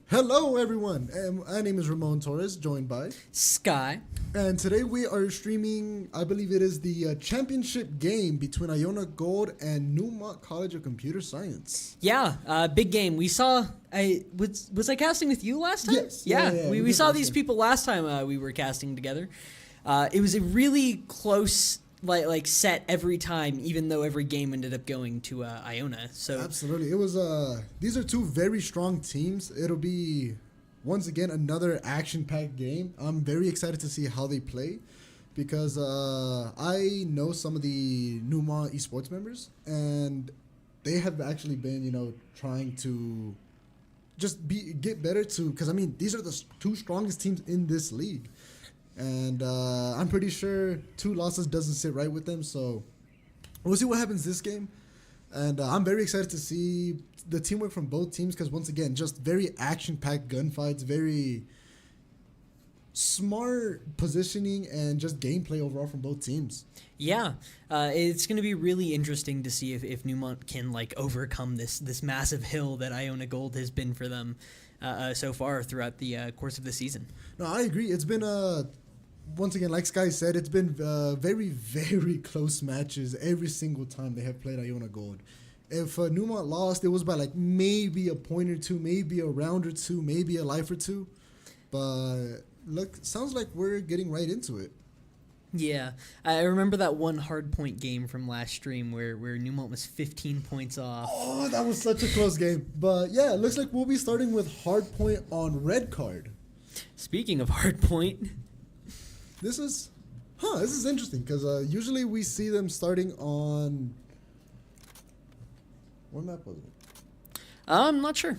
Hello, everyone. My name is Ramon Torres, joined by Sky. and today we are streaming. I believe it is the championship game between IONA Gold and Neumont College of Computer Science. Yeah, big game. We saw. Was I casting with you last time? Yes. Yeah. Yeah, we did saw last these time. people last time we were casting together. It was a really close like set every time, even though every game ended up going to Iona. So Absolutely, it was. These are two very strong teams. It'll be once again another action-packed game. I'm very excited to see how they play because I know some of the Neumont esports members, and they have actually been, trying to just get better too. Because I mean, these are the two strongest teams in this league, and I'm pretty sure 2 losses doesn't sit right with them. So we'll see what happens this game. And I'm very excited to see the teamwork from both teams because, once again, just very action-packed gunfights, very smart positioning, and just gameplay overall from both teams. yeah, it's going to be really interesting to see if Neumont can overcome this massive hill that Iona Gold has been for them so far throughout the course of the season. No, I agree. It's been, once again, like Sky said, it's been very, very close matches every single time they have played Iona Gold. If Neumont lost, it was by maybe a point or two, maybe a round or two, maybe a life or two. But look, sounds like we're getting right into it. Yeah, I remember that one hardpoint game from last stream where Neumont was 15 points off. Oh, that was such a close game. But yeah, it looks like we'll be starting with hardpoint on red card. Speaking of hardpoint, This is interesting because usually we see them starting on. What map was it? I'm not sure.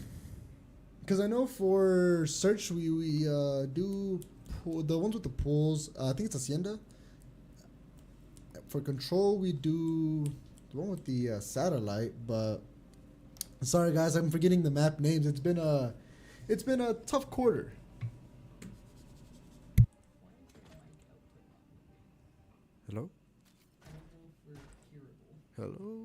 Because I know for search we do the ones with the pools. I think it's Hacienda. For control we do the one with the satellite. But sorry guys, I'm forgetting the map names. It's been a tough quarter. Hello. Hello.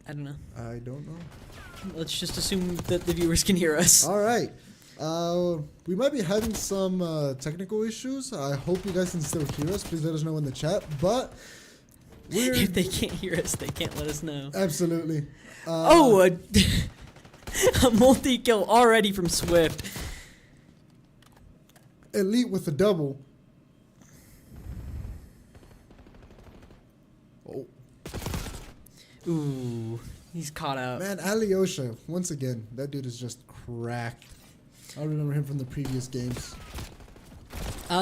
I don't know. I don't know. Let's just assume that the viewers can hear us. All right. We might be having some technical issues. I hope you guys can still hear us. Please let us know in the chat. But If they can't hear us, they can't let us know. absolutely. A multi-kill already from Swift. Elite with a double. Oh Ooh, he's caught out. man, Alyosha once again. That dude is just cracked. I remember him from the previous games.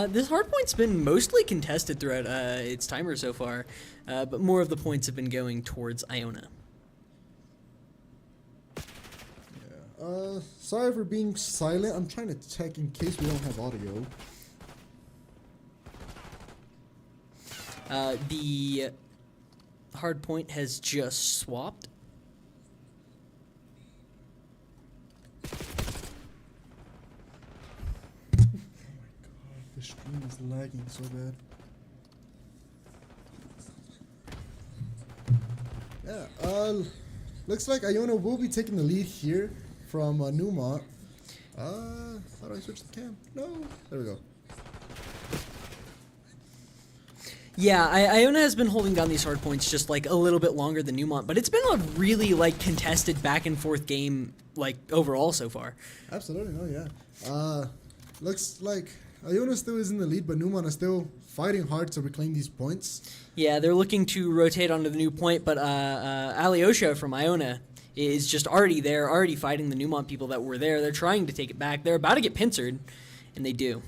This hardpoint's been mostly contested throughout its timer so far, but more of the points have been going towards Iona. Sorry for being silent. I'm trying to check in case we don't have audio. The hardpoint has just swapped. The stream is lagging so bad. Yeah, looks like Iona will be taking the lead here from Neumont. How do I switch the cam? No. There we go. Yeah, Iona has been holding down these hard points just a little bit longer than Neumont, but it's been a really contested back and forth game overall so far. Absolutely, no, yeah. Looks like Iona still is in the lead, but Neumont is still fighting hard to reclaim these points. Yeah, they're looking to rotate onto the new point, but Alyosha from Iona is just already there, already fighting the Neumont people that were there. They're trying to take it back. They're about to get pincered, and they do.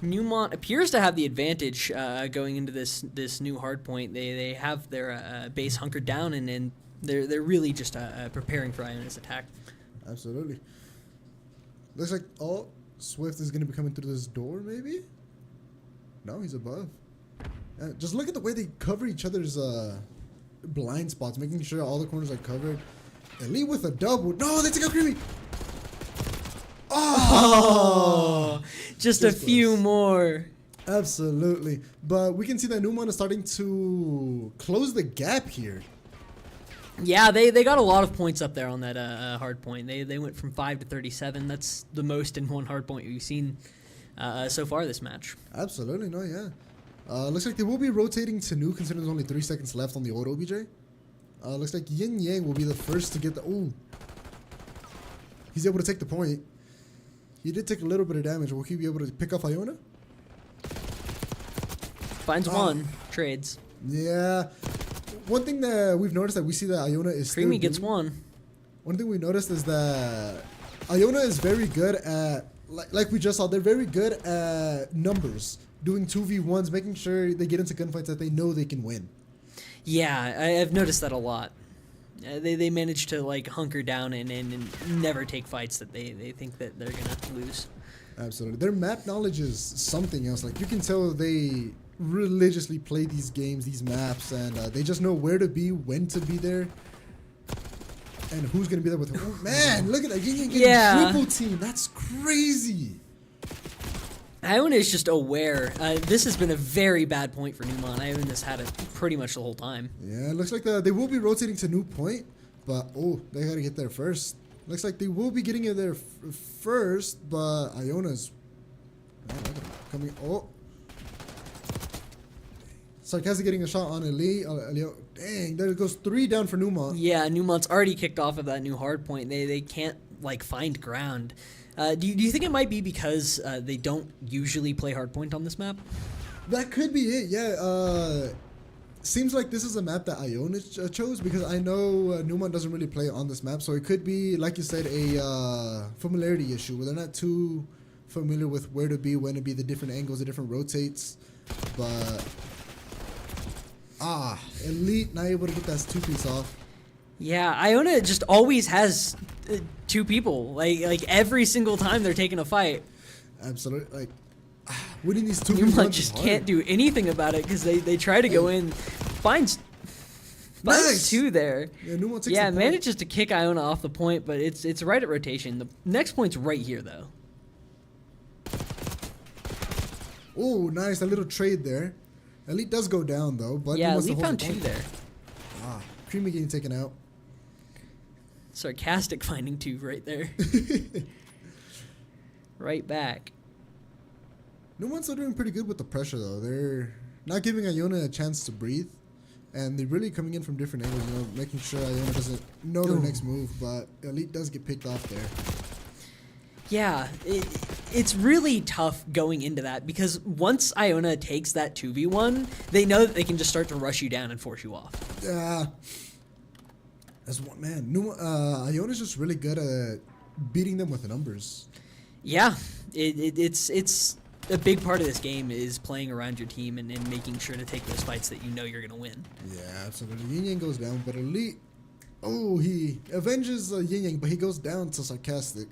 Neumont appears to have the advantage going into this new hard point. They have their base hunkered down, and they're really just preparing for Iona's attack. Absolutely. Looks like Swift is going to be coming through this door, maybe? No, he's above. Just look at the way they cover each other's blind spots, making sure all the corners are covered. Elite with a double. No, they took out Creamy. Oh, just a few close. more. Absolutely. But we can see that Neumont is starting to close the gap here. Yeah, they got a lot of points up there on that hard point. They went from 5 to 37. That's the most in one hard point we've seen so far this match. Absolutely, no, yeah. Looks like they will be rotating to Nu, considering there's only 3 seconds left on the old OBJ. Looks like Yin Yang will be the first to get the... Ooh. He's able to take the point. He did take a little bit of damage. Will he be able to pick off Iona? Finds one. Trades. Yeah. One thing that we've noticed that we see that Iona is Creamy gets one. One thing we noticed is that Iona is very good at, like we just saw, they're very good at numbers. Doing 2v1s, making sure they get into gunfights that they know they can win. Yeah, I've noticed that a lot. They manage to like hunker down and never take fights that they think that they're gonna lose. Absolutely. Their map knowledge is something else. Like, you can tell they religiously play these games, these maps, and they just know where to be, when to be there, and who's going to be there with who. Oh, man, look at that. Yin Yang getting triple team. That's crazy. Iona is just aware. This has been a very bad point for Neumont. Iona's had it pretty much the whole time. Yeah, it looks like they will be rotating to new point, but, oh, they got to get there first. Looks like they will be getting it there first, but Iona's coming. Oh. Sarkazi getting a shot on Elite. Dang, there goes 3 down for Neumont. Yeah, Neumont's already kicked off of that new hard point. They can't, like, find ground. Do you think it might be because they don't usually play hard point on this map? That could be it, yeah. Seems like this is a map that Iona chose, because I know Neumont doesn't really play on this map, so it could be, like you said, a familiarity issue where they're not too familiar with where to be, when to be, the different angles, the different rotates. But Elite not able to get that 2-piece off. Yeah, Iona just always has 2 people. Like every single time they're taking a fight. Absolutely, like winning these 2 Neumont just can't do anything about it because they try to go in, finds nice 2 there. Yeah, Neumont takes the point. Manages to kick Iona off the point, but it's right at rotation. The next point's right here though. Oh, nice, a little trade there. Elite does go down though, but yeah, Elite found 2 there. Creamy getting taken out. Sarcastic finding 2 right there. Right back. Neumont's still doing pretty good with the pressure though. They're not giving Iona a chance to breathe, and they're really coming in from different angles, you know, making sure Iona doesn't know their next move, but Elite does get picked off there. Yeah, it's really tough going into that because once Iona takes that 2v1, they know that they can just start to rush you down and force you off. Yeah. That's one, man. Iona's just really good at beating them with numbers. Yeah, it's a big part of this game is playing around your team and making sure to take those fights that you know you're going to win. Yeah, absolutely. Yin Yang goes down, but Elite, he avenges Yin Yang, but he goes down to Sarcastic.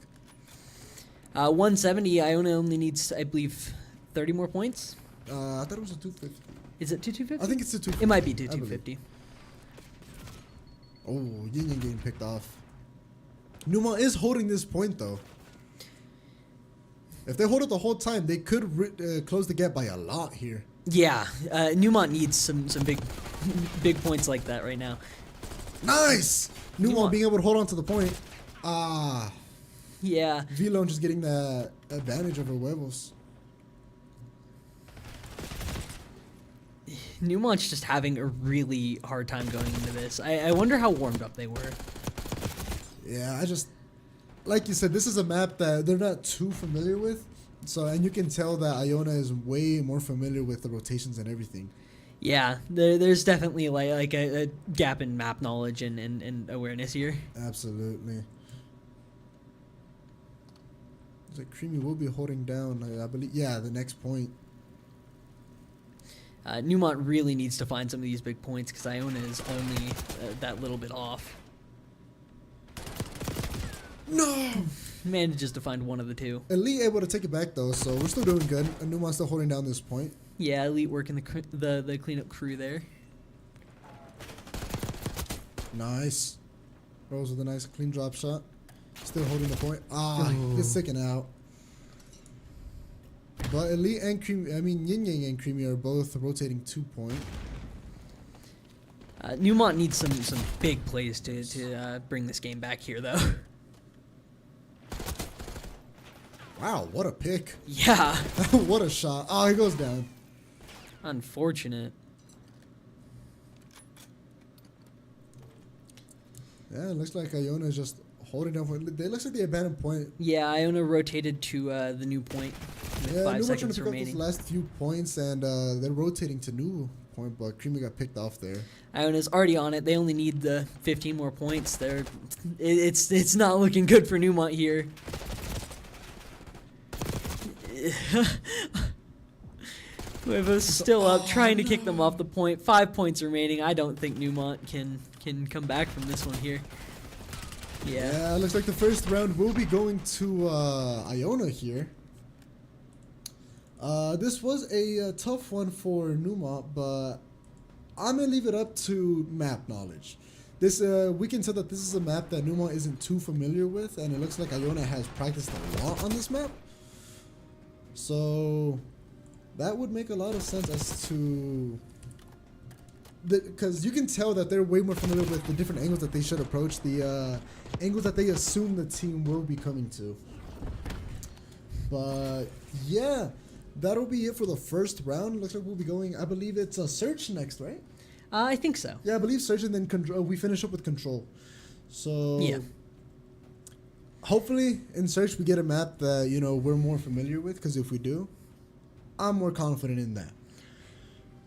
170, Iona only needs, I believe, 30 more points. I thought it was a 250. Is it 250? I think it's a 250. It might be 250. Oh, Yin Yang getting picked off. Neumont is holding this point though. If they hold it the whole time, they could close the gap by a lot here. Yeah, Neumont needs some big points like that right now. Nice! Neumont being able to hold on to the point. Yeah. V-Lone just getting that advantage over Huevos. Neumont's just having a really hard time going into this. I wonder how warmed up they were. Yeah, like you said, this is a map that they're not too familiar with. So, and you can tell that Iona is way more familiar with the rotations and everything. Yeah, there's definitely like a gap in map knowledge and awareness here. Absolutely. It's like Creamy will be holding down, I believe. Yeah, the next point. Neumont really needs to find some of these big points because Iona is only that little bit off. No! Manages to find one of the 2. Elite able to take it back though, so we're still doing good. And Neumont's still holding down this point. Yeah, Elite working the cleanup crew there. Nice. Rose with a nice clean drop shot. Still holding the point. Gets taken out. But Elite and Creamy, I mean Yin Yang and Creamy are both rotating 2 point. Neumont needs some big plays to bring this game back here, though. Wow, what a pick. Yeah. What a shot. Oh, he goes down. Unfortunate. Yeah, it looks like Iona is just holding down. It looks like they abandoned point. Yeah, Iona rotated to the new point with Yeah, 5 Neumont trying to seconds pick up remaining. those last few points, and they're rotating to new point, but Creamy got picked off there. Iona's already on it. They only need the 15 more points. It's not looking good for Neumont here. Huevo's still up, trying to kick them off the point. 5 points remaining. I don't think Neumont can come back from this one here. Yeah, looks like the first round will be going to Iona here. This was a tough one for Neumont, but I'm gonna leave it up to map knowledge. This we can tell that this is a map that Neumont isn't too familiar with, and it looks like Iona has practiced a lot on this map. So that would make a lot of sense as to because you can tell that they're way more familiar with the different angles that they should approach, the angles that they assume the team will be coming to. But yeah, that'll be it for the first round. Looks like we'll be going, I believe it's a search next, right? I think so. Yeah, I believe search, and then control, we finish up with control. So Yeah. Hopefully in search we get a map that, you know, we're more familiar with, because if we do, I'm more confident in that.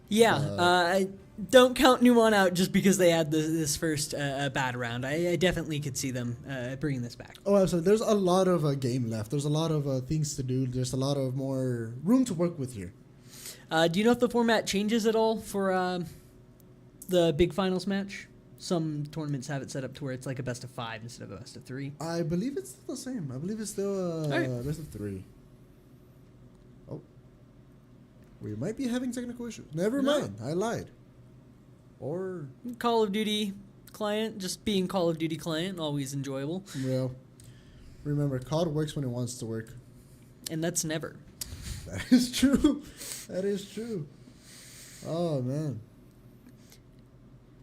Yeah, I don't count Neumont out just because they had this first bad round. I definitely could see them bringing this back. Oh, absolutely. There's a lot of game left. There's a lot of things to do. There's a lot of more room to work with here. Do you know if the format changes at all for the big finals match? Some tournaments have it set up to where it's like a best of 5 instead of a best of 3. I believe it's still the same. I believe it's still Alright. best of 3. Oh. We might be having technical issues. Never No. mind. I lied. Or, Call of Duty client, just being Call of Duty client, always enjoyable. well, remember, COD works when it wants to work. And that's never. That is true. That is true. Oh, man.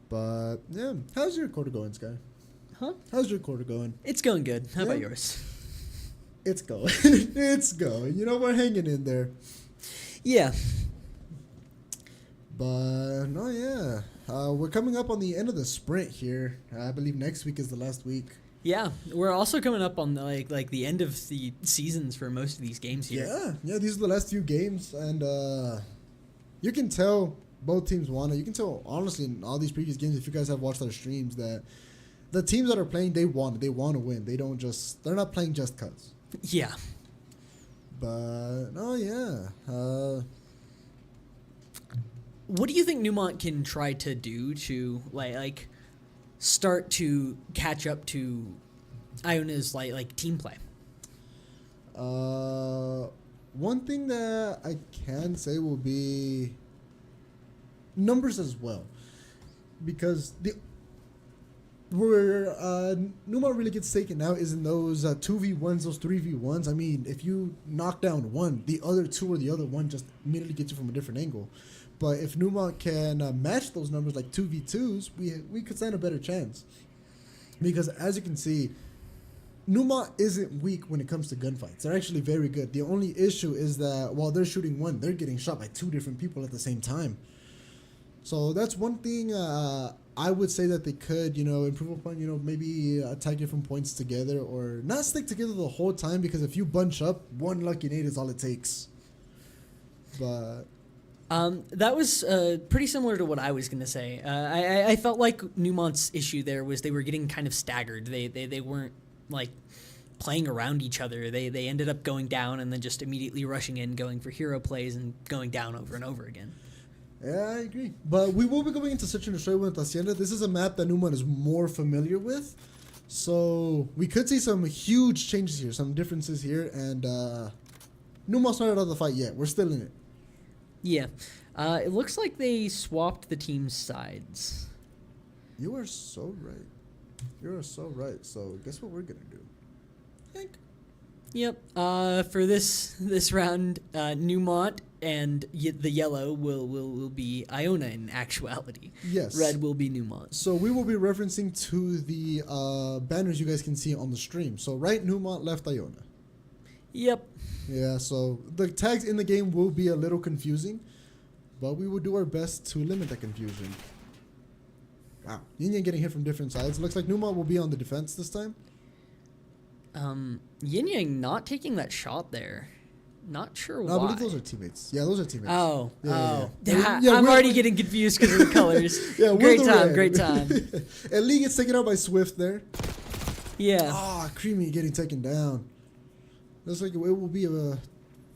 But, yeah. How's your quarter going, Sky? Huh? How's your quarter going? It's going good. How about Yeah. yours? It's going. It's going. You know, we're hanging in there. Yeah. But, no, yeah. We're coming up on the end of the sprint here. I believe next week is the last week. Yeah, we're also coming up on like the end of the seasons for most of these games here. Yeah, these are the last few games, and you can tell both teams want it. You can tell, honestly, in all these previous games, if you guys have watched our streams, that the teams that are playing, they want it. They want to win. They're not playing just cuz. Yeah. But, oh, yeah. What do you think Neumont can try to do to like start to catch up to Iona's like team play? One thing that I can say will be numbers as well, because where Neumont really gets taken out is in those 2v1s, those 3v1s. I mean, if you knock down one, the other two or the other one just immediately gets you from a different angle. But if Neumont can match those numbers like 2v2s, we could stand a better chance. Because as you can see, Neumont isn't weak when it comes to gunfights. They're actually very good. The only issue is that while they're shooting one, they're getting shot by 2 different people at the same time. So that's one thing I would say that they could, improve upon, maybe attack different points together, or not stick together the whole time, because if you bunch up, one lucky nade is all it takes. But that was pretty similar to what I was going to say. I felt like Neumont's issue there was they were getting kind of staggered. They weren't like playing around each other. They ended up going down and then just immediately rushing in, going for hero plays and going down over and over again. yeah, I agree. But we will be going into Search and Destroy with Hacienda. This is a map that Neumont is more familiar with. So we could see some huge changes here, some differences here. And Neumont's not out of the fight yet. We're still in it. Yeah. It looks like they swapped the team's sides. You are so right. You are so right. So guess what we're going to do? Yank. Yep. For this round, Neumont and the yellow will be Iona in actuality. Yes. Red will be Neumont. So we will be referencing to the banners you guys can see on the stream. So right Neumont, left Iona. Yep. Yeah, so the tags in the game will be a little confusing, but we will do our best to limit that confusion. Wow. Yin Yang getting hit from different sides. Looks like Neumont will be on the defense this time. Yin Yang not taking that shot there. Not sure why. No, I believe those are teammates. Yeah, those are teammates. Oh, Yeah. I'm already getting confused because of the colors. Yeah, great the time, red. great time. And Lee gets taken out by Swift there. Yeah. Ah, Creamy getting taken down. Looks like it will be a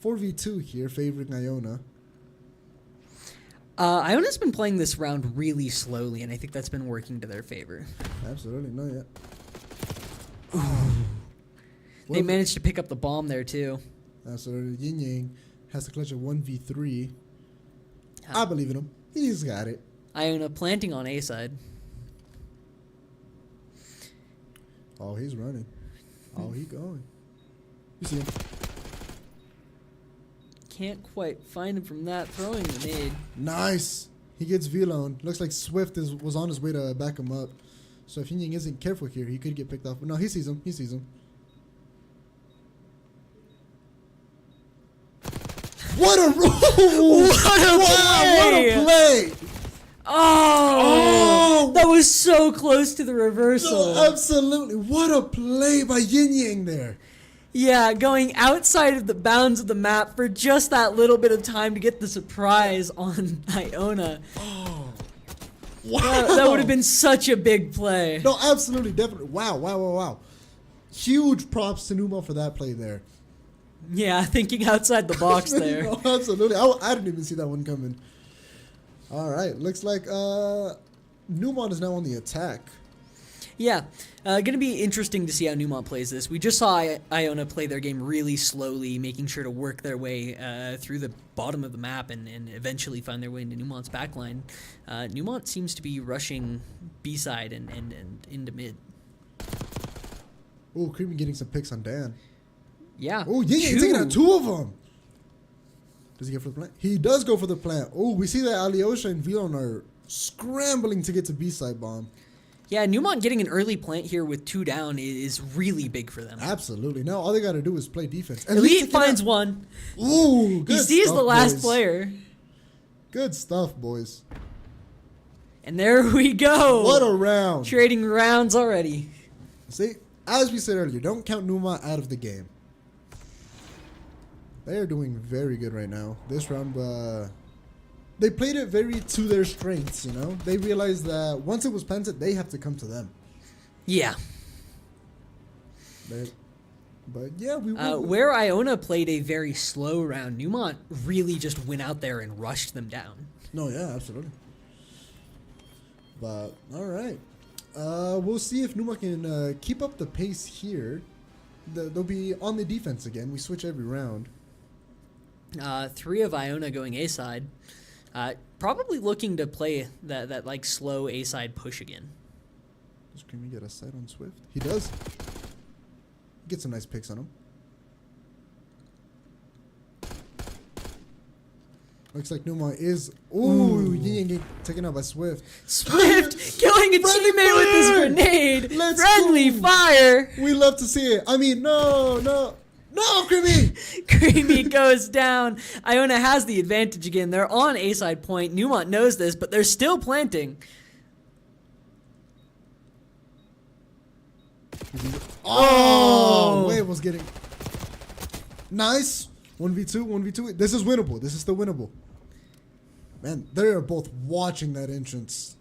4v2 here, favoring Iona. Iona's been playing this round really slowly, and I think that's been working to their favor. Absolutely, no, yeah. They managed to pick up the bomb there, too. Absolutely. Yin Yang has to clutch a 1v3. I believe in him. He's got it. Iona planting on A side. Oh, he's running. Oh, he going. You see him. Can't quite find him from that, throwing the nade. Nice. He gets V-Lone. Looks like Swift was on his way to back him up. So if Yin Yang isn't careful here, he could get picked off. But no, he sees him. He sees him. What a roll! What a play! Oh, that was so close to the reversal. No, absolutely. What a play by Yin Yang there. Yeah, going outside of the bounds of the map for just that little bit of time to get the surprise on Iona. Oh. Wow. That would have been such a big play. No, absolutely, definitely. Wow. Huge props to Neumont for that play there. Yeah, thinking outside the box there. No, absolutely. I didn't even see that one coming. All right. Looks like Neumont is now on the attack. Yeah. Going to be interesting to see how Neumont plays this. We just saw Iona play their game really slowly, making sure to work their way through the bottom of the map and eventually find their way into Neumont's backline. Neumont seems to be rushing B-side and into mid. Oh, Creamy getting some picks on Dan. Yeah. Oh, Yin Yang taking out two of them. Does he go for the plant? He does go for the plant. Oh, we see that Alyosha and V-Lone are scrambling to get to B-side bomb. Yeah, Neumont getting an early plant here with 2 down is really big for them. Absolutely. Now all they got to do is play defense. Elite finds one. Ooh, good He sees stuff, the last boys. player. Good stuff, boys. And there we go. What a round. Trading rounds already. See, as we said earlier, don't count Neumont out of the game. They are doing very good right now. This round, they played it very to their strengths, you know? They realized that once it was planted, they have to come to them. Yeah. But yeah, we where Iona played a very slow round, Neumont really just went out there and rushed them down. No, yeah, absolutely. But, all right. We'll see if Neumont can keep up the pace here. They'll be on the defense again. We switch every round. 3 of Iona going A side. Probably looking to play that like slow A side push again. Does Creamy get a sight on Swift? He does. Get some nice picks on him. Looks like Neumont is. Ooh, Yin Yang taken out by Swift. Swift killing a Friendly teammate with his fire! grenade. Let's Friendly go. fire. We love to see it. I mean, no, Creamy. Creamy goes down. Iona has the advantage again. They're on A side point. Neumont knows this, but they're still planting. Oh! Wave was getting nice. 1v2. This is winnable. This is still winnable. Man, they are both watching that entrance.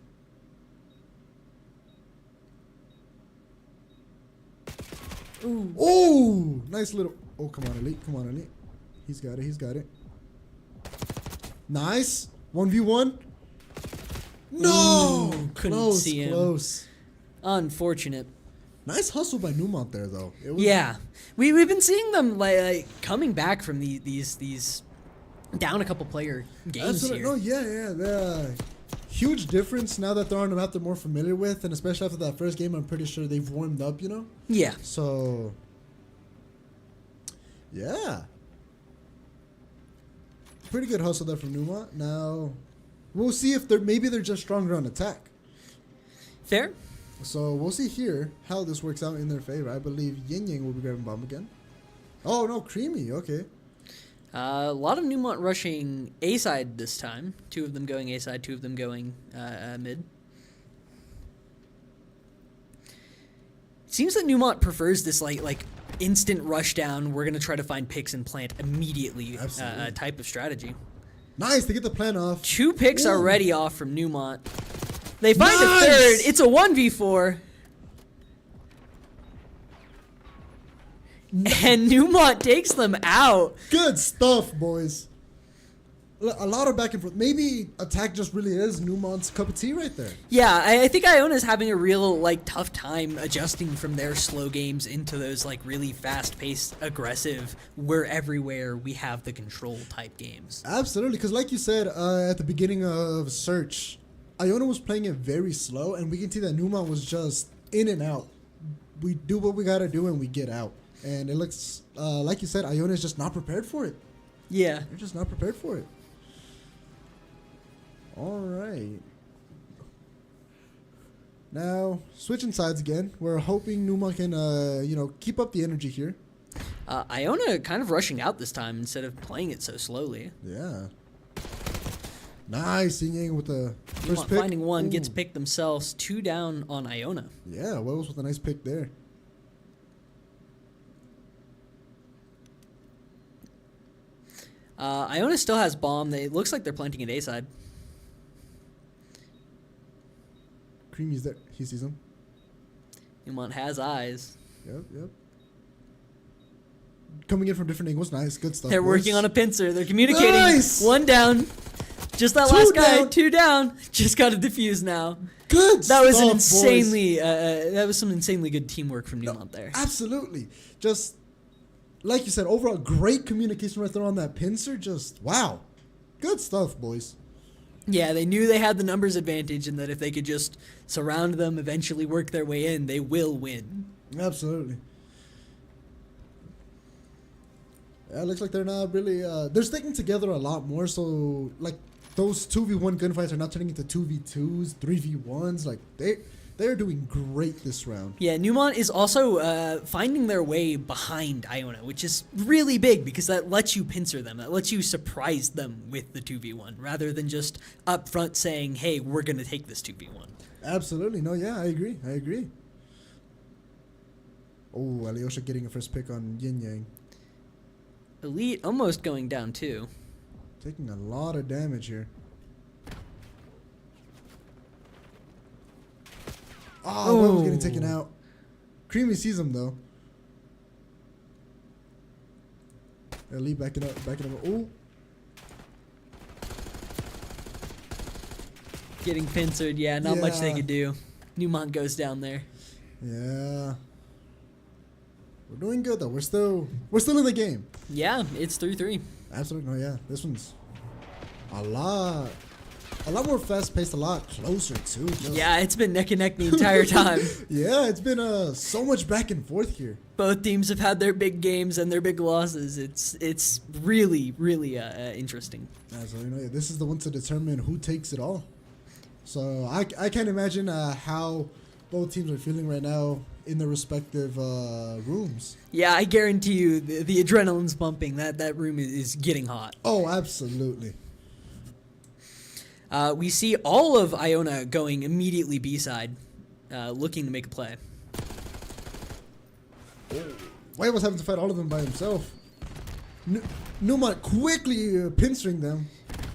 Ooh, nice little. Oh, come on, Elite. He's got it. Nice. 1v1. No! Ooh, couldn't see him. Close. Unfortunate. Nice hustle by Neumont there, though. It was, Yeah, we've been seeing them like coming back from these down a couple player games here. No, yeah. Huge difference now that they're on a map they're more familiar with, and especially after that first game, I'm pretty sure they've warmed up, you know? Yeah. So, Yeah. Pretty good hustle there from Neumont. Now, we'll see if maybe they're just stronger on attack. Fair. So we'll see here how this works out in their favor. I believe Yin Yang will be grabbing bomb again. Oh no, Creamy. Okay. A lot of Neumont rushing A side this time. 2 of them going A side, 2 of them going mid. Seems that Neumont prefers this like instant rush down. We're gonna try to find picks and plant immediately type of strategy. Nice to get the plan off. 2 picks already off from Neumont. They find a third. It's a 1v4. And Neumont takes them out. Good stuff, boys. A lot of back and forth. Maybe attack just really is Neumont's cup of tea right there. Yeah, I think IONA is having a real tough time adjusting from their slow games into those really fast-paced, aggressive, we're everywhere, we have the control type games. Absolutely, because like you said at the beginning of Search, IONA was playing it very slow, and we can see that Neumont was just in and out. We do what we gotta do, and we get out. And it looks like you said, IONA is just not prepared for it. Yeah, they're just not prepared for it. All right. Now, switching sides again. We're hoping Neumont can, keep up the energy here. IONA kind of rushing out this time instead of playing it so slowly. Yeah. Nice. Yin Yang with the first pick. Finding one, gets picked themselves. 2 down on IONA. Yeah, Wells with a nice pick there. IONA still has bomb. It looks like they're planting at A side. Creamy's there. He sees him. Neumont has eyes. Yep. Coming in from different angles. Nice. Good stuff. They're working on a pincer. They're communicating. Nice! 1 down. Just that 2 last guy. down. 2 down. Just got to defuse now. Good That stuff, was an boys. insanely. That was some insanely good teamwork from Neumont there. Absolutely. Just like you said, overall great communication right there on that pincer. Just wow. Good stuff, boys. Yeah, they knew they had the numbers advantage and that if they could just surround them, eventually work their way in, they will win. Absolutely. Yeah, it looks like they're not really... they're sticking together a lot more, so those 2v1 gunfights are not turning into 2v2s, 3v1s. They're doing great this round. Yeah, Neumont is also finding their way behind Iona, which is really big because that lets you pincer them. That lets you surprise them with the 2v1 rather than just up front saying, hey, we're going to take this 2v1. Absolutely. No, yeah, I agree. Oh, Alyosha getting a first pick on Yin Yang. Elite almost going down too. Taking a lot of damage here. Oh, Will was getting taken out. Creamy sees him though. Elite backing up. Oh. Getting pincered, yeah, not much they could do. Neumont goes down there. Yeah. We're doing good though. We're still in the game. Yeah, it's 3-3. Absolutely. No, yeah. This one's a lot more fast-paced, a lot closer too. Yeah, it's been neck and neck the entire time. Yeah, it's been so much back and forth here. Both teams have had their big games and their big losses. It's really interesting. Absolutely. No, yeah. This is the one to determine who takes it all. So I can't imagine how both teams are feeling right now in their respective rooms. Yeah, I guarantee you the adrenaline's pumping. That room is getting hot. Oh, absolutely. We see all of Iona going immediately B-side, looking to make a play. White was having to fight all of them by himself. Neumont quickly pincering them.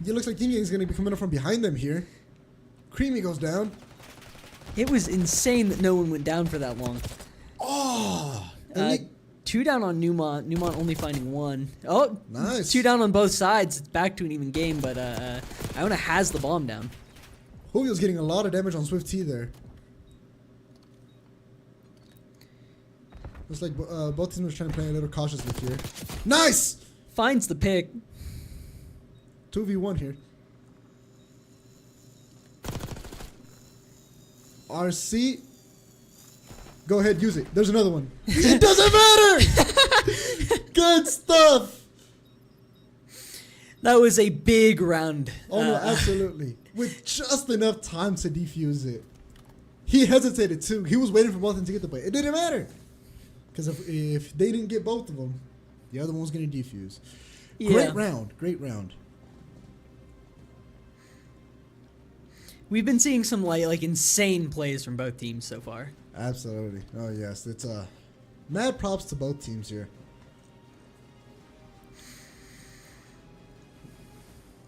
It looks like Yin Yang is going to be coming up from behind them here. Creamy goes down. It was insane that no one went down for that long. Oh! 2 down on Neumont. Neumont only finding 1. Oh, nice. 2 down on both sides. It's back to an even game, but Iona has the bomb down. Julio's getting a lot of damage on Swift T there. Looks like both teams are trying to play a little cautiously here. Nice! Finds the pick. 2v1 here. RC. Go ahead, use it. There's another one. It doesn't matter! Good stuff. That was a big round. Oh, no, absolutely. With just enough time to defuse it. He hesitated, too. He was waiting for both of them to get the play. It didn't matter. Because if they didn't get both of them, the other one was going to defuse. Yeah. Great round. Great round. We've been seeing some like insane plays from both teams so far. Absolutely. Oh, yes. It's mad props to both teams here.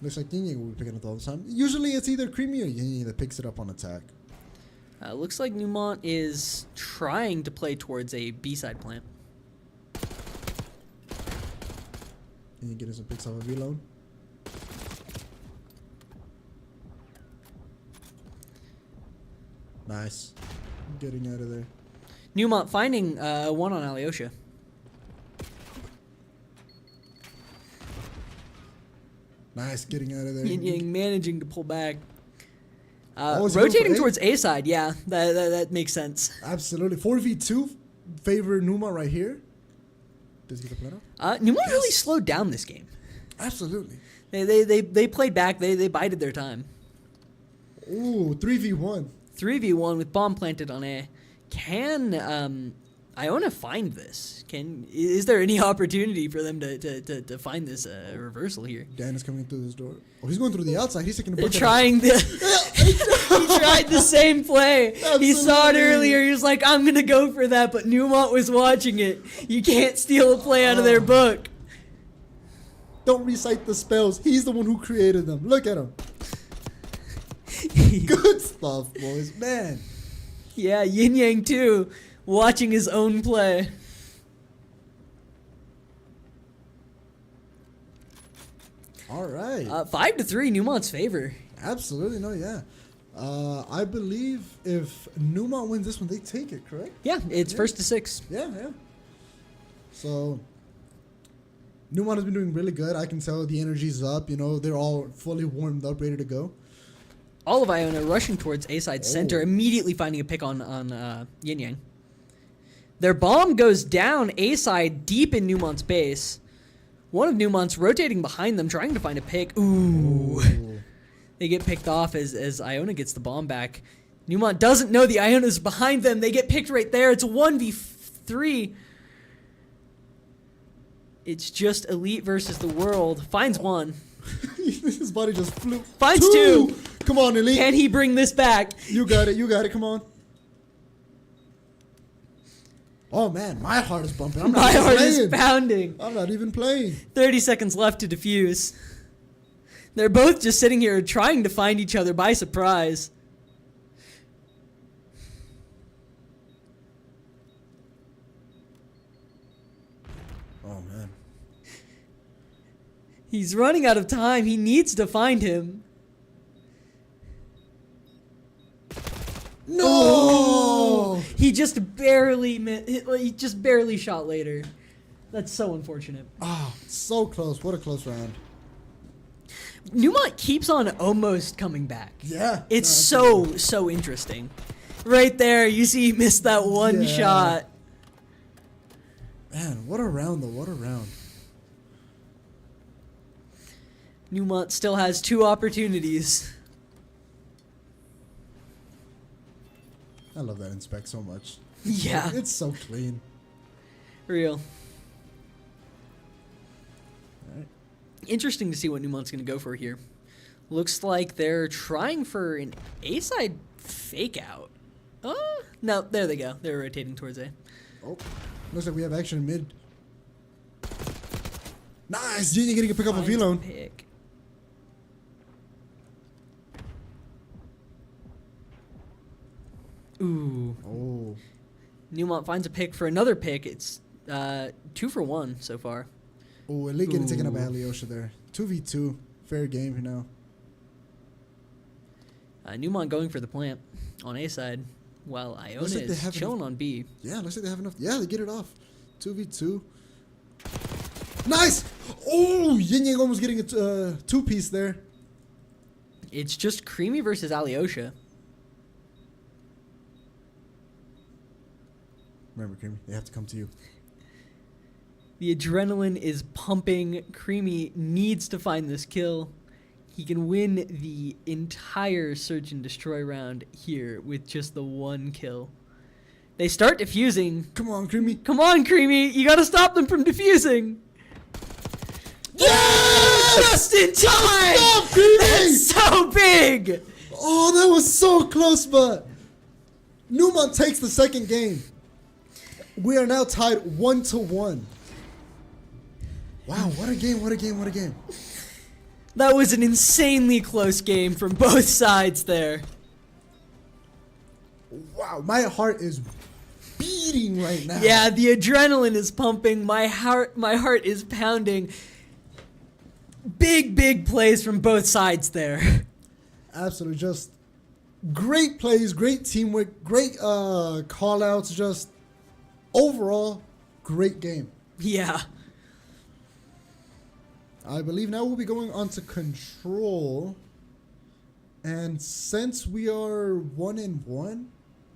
Looks like Yin will be picking it all the time. Usually it's either Creamy or Yin that picks it up on attack. Looks like Neumont is trying to play towards a B-side plant. Yin getting some picks off of reload. Nice. Getting out of there. Neumont finding one on Alyosha. Nice, getting out of there. Yin Yang managing to pull back. Oh, is he going Rotating for A? towards A side, yeah, that makes sense. Absolutely. 4v2 favor Neumont right here. Does he get the plan up? Neumont really slowed down this game. Absolutely. They played back. They bided their time. Ooh, 3v1. 3v1 with bomb planted on A. Can Iona find this? Is there any opportunity for them to find this reversal here? Dan is coming through this door. Oh, he's going through the outside. He's taking a They're bucket. trying the. He tried the same play. He saw it Absolutely. earlier. He was like, "I'm gonna go for that," but Neumont was watching it. You can't steal a play out of their book. Don't recite the spells. He's the one who created them. Look at him. Good stuff, boys. Man. Yeah, Yin Yang too, watching his own play. All right. 5-3, Neumont's favor. Absolutely. No, yeah. I believe if Neumont wins this one, they take it, correct? Yeah, it's Yeah. 1-6. Yeah, yeah. So, Neumont has been doing really good. I can tell the energy's up. You know, they're all fully warmed up, ready to go. All of Iona rushing towards A-side center, Oh. immediately finding a pick on Yin Yang. Their bomb goes down A-side deep in Neumont's base. One of Neumont's rotating behind them, trying to find a pick. Ooh. They get picked off as Iona gets the bomb back. Neumont doesn't know the Iona's behind them. They get picked right there. It's a 1v3. It's just Elite versus the world. Finds one. His body just flew. Finds two. Come on, Elite. Can he bring this back? You got it. You got it. Come on. Oh, man. My heart is bumping. I'm not My even heart playing. is pounding. I'm not even playing. 30 seconds left to defuse. They're both just sitting here trying to find each other by surprise. Oh, man. He's running out of time. He needs to find him. No! Oh, he just barely he just barely shot later. That's so unfortunate. Oh, so close. What a close round. Neumont keeps on almost coming back. Yeah. It's No, so interesting. Right there, you see he missed that one Yeah. shot. Man, what a round, though. What a round. Neumont still has 2 opportunities. I love that inspect so much. Yeah, It's so clean. real. Alright. Interesting to see what Neumont's going to go for here. Looks like they're trying for an A-side fake out. No, there they go. They're rotating towards A. Oh, looks like we have action in mid. Nice! Genie getting a pick up a Finds V-Lone. pick. Ooh. Oh. Neumont finds a pick for another pick. It's 2 for 1 so far. Oh, Elite getting taken up by Ooh. Alyosha there. 2v2. Fair game here now. Neumont going for the plant on A side, while Iona Looks like they is have chilling on B. Yeah, looks like they have enough. Yeah, they get it off. 2v2. Nice! Oh, Yin Yang almost getting a two-piece there. It's just Creamy versus Alyosha. Remember, Creamy, they have to come to you. The adrenaline is pumping. Creamy needs to find this kill. He can win the entire search and destroy round here with just the one kill. They start defusing. Come on, Creamy. Come on, Creamy. You got to stop them from defusing. Yes! Just in time! Stop, Creamy! That's so big! Oh, that was so close, but Neumont takes the second game. We are now tied 1-1. Wow, what a game, what a game, what a game. That was an insanely close game from both sides there. Wow, my heart is beating right now. Yeah, the adrenaline is pumping. My heart is pounding. Big plays from both sides there. Absolutely, just great plays, great teamwork, great call-outs, just overall great game. Yeah. I believe now we'll be going on to control. And since we are 1-1,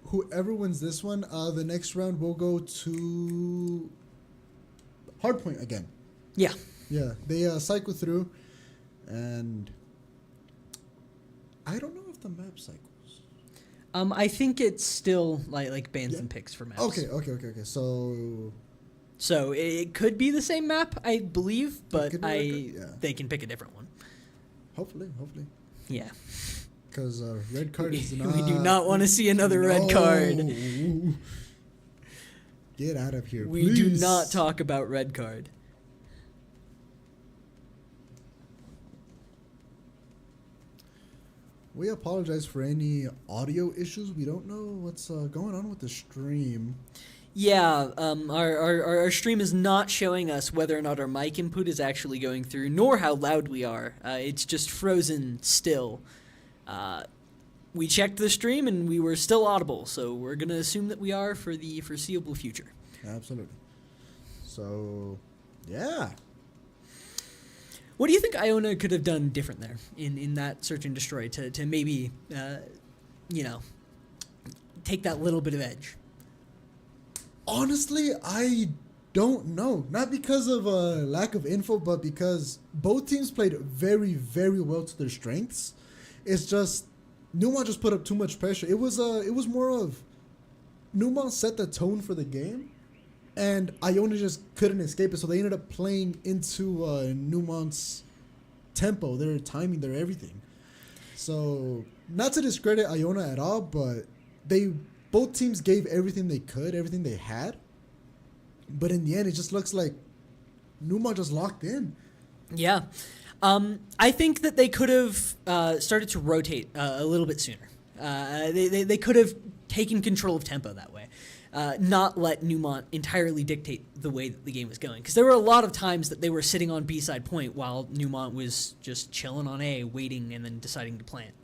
whoever wins this one, the next round will go to hardpoint again. Yeah. Yeah, they cycle through, and I don't know if the map cycles. I think it's still like bans and picks for maps. Okay. So it could be the same map, I believe, but yeah. they can pick a different one. Hopefully. Yeah. Because red card is not... We do not want to see another red card. Get out of here, We do not talk about red card. We apologize for any audio issues. We don't know what's going on with the stream. Yeah, our stream is not showing us whether or not our mic input is actually going through, nor how loud we are. It's just frozen still. We checked the stream and we were still audible, so we're going to assume that we are for the foreseeable future. Absolutely. So, yeah. What do you think Iona could have done different there in that search and destroy to maybe, take that little bit of edge? Honestly, I don't know. Not because of lack of info, but because both teams played very, very well to their strengths. It's just Neumont just put up too much pressure. It was more of Neumont set the tone for the game, and Iona just couldn't escape it. So they ended up playing into Neumont's tempo, their timing, their everything. So not to discredit Iona at all, but both teams gave everything they could, everything they had. But in the end, it just looks like Neumont just locked in. Yeah. I think that they could have started to rotate a little bit sooner. They could have taken control of tempo that way. Not let Neumont entirely dictate the way that the game was going. Because there were a lot of times that they were sitting on B-side point while Neumont was just chilling on A, waiting and then deciding to plant.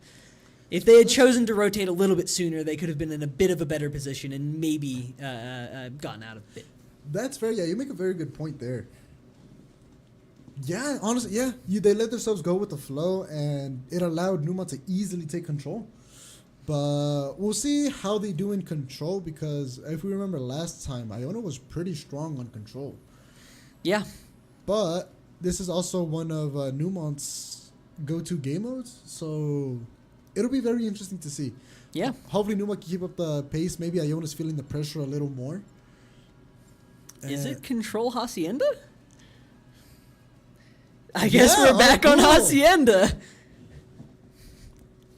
If they had chosen to rotate a little bit sooner, they could have been in a bit of a better position and maybe gotten out of it. That's fair. Yeah, you make a very good point there. Yeah, honestly, yeah. They let themselves go with the flow, and it allowed Neumont to easily take control. But we'll see how they do in control, because if we remember last time, Iona was pretty strong on control. Yeah. But this is also one of Neumont's go-to game modes, so it'll be very interesting to see. Yeah. Hopefully Neumont can keep up the pace. Maybe Iona's feeling the pressure a little more. Is it Control Hacienda? I guess we're back cool. on Hacienda.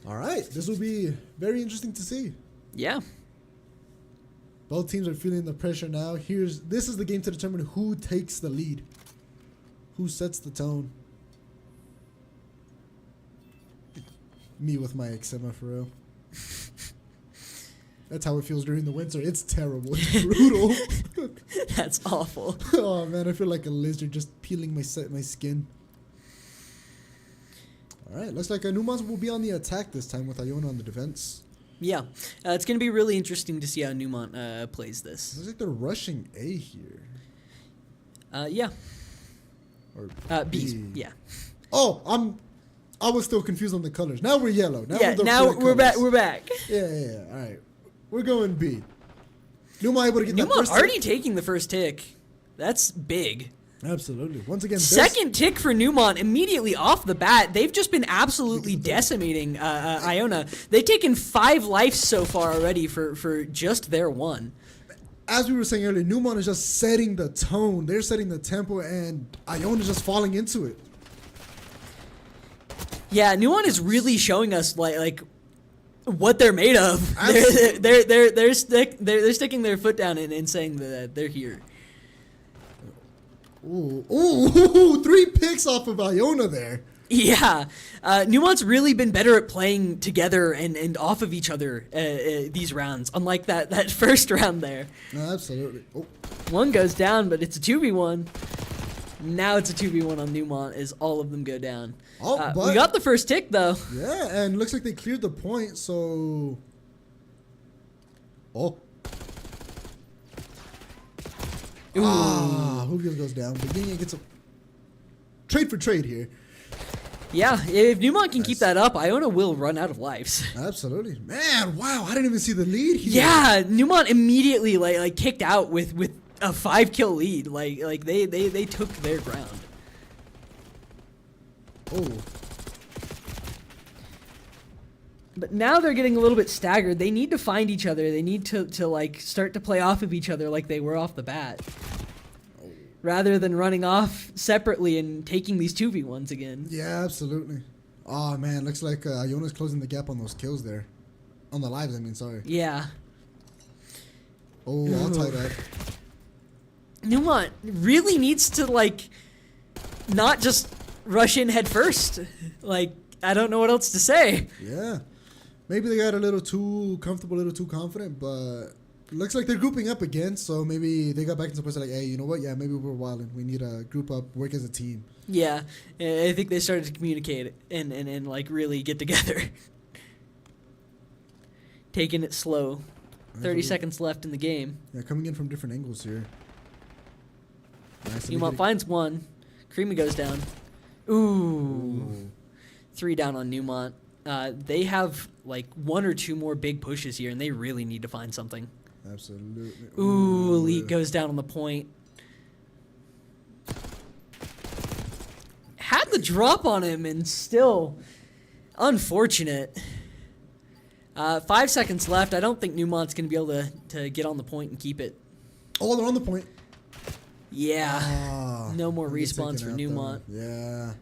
All right. This will be very interesting to see. Yeah. Both teams are feeling the pressure now. This is the game to determine who takes the lead. Who sets the tone. Me with my eczema, for real. That's how it feels during the winter. It's terrible. It's brutal. That's awful. Oh, man. I feel like a lizard just peeling my skin. All right. Looks like Neumont will be on the attack this time with Iona on the defense. Yeah. It's going to be really interesting to see how Neumont plays this. Looks like they're rushing A here. Yeah. Or B. Yeah. Oh, I was still confused on the colors. Now we're yellow. Now we're back. We're back. Yeah. All right. We're going B. Neumont able to get that Neumont first already tick. taking the first tick. That's big. Absolutely. Once again, Second tick for Neumont immediately off the bat. They've just been absolutely decimating Iona. They've taken 5 lives so far already for just their one. as we were saying earlier, Neumont is just setting the tone. They're setting the tempo, and IONA is just falling into it. Yeah, Neumont is really showing us like what they're made of. They're sticking their foot down and saying that they're here. Ooh, 3 picks off of Iona there. Yeah, Neumont's really been better at playing together and off of each other these rounds, unlike that first round there. No, absolutely. Oh. One goes down, but it's a 2v1. Now it's a 2v1 on Neumont as all of them go down. Oh, but we got the first tick, though. Yeah, and looks like they cleared the point, so... Oh. Ooh. Julio goes down. Beginning gets a trade for trade here. Yeah, if Neumont can keep that up, Iona will run out of lives. Absolutely. Man, wow, I didn't even see the lead here. Yeah, Neumont immediately like kicked out with a 5-kill lead. Like they took their ground. Oh. But now they're getting a little bit staggered. They need to find each other. They need to like start to play off of each other like they were off the bat. Rather than running off separately and taking these 2v1s again. Yeah, absolutely. Oh, man, looks like Iona's closing the gap on those kills there. On the lives, I mean, sorry. Yeah. Oh, all tied up. Neumont really needs to, like, not just rush in head first. Like, I don't know what else to say. Yeah. Maybe they got a little too comfortable, a little too confident, but... Looks like they're grouping up again, so maybe they got back into the place like, hey, you know what? Yeah, maybe we're wilding. We need to group up, work as a team. Yeah, I think they started to communicate and like really get together. Taking it slow. 30 seconds left in the game. Yeah, coming in from different angles here. Nice. Neumont finds one. Creamy goes down. Ooh. 3 down on Neumont. They have like 1 or 2 more big pushes here, and they really need to find something. Absolutely. Ooh, Elite goes down on the point. Had the drop on him and still unfortunate. 5 seconds left. I don't think Neumont's going to be able to get on the point and keep it. Oh, they're on the point. Yeah. No more respawns for Neumont. Yeah.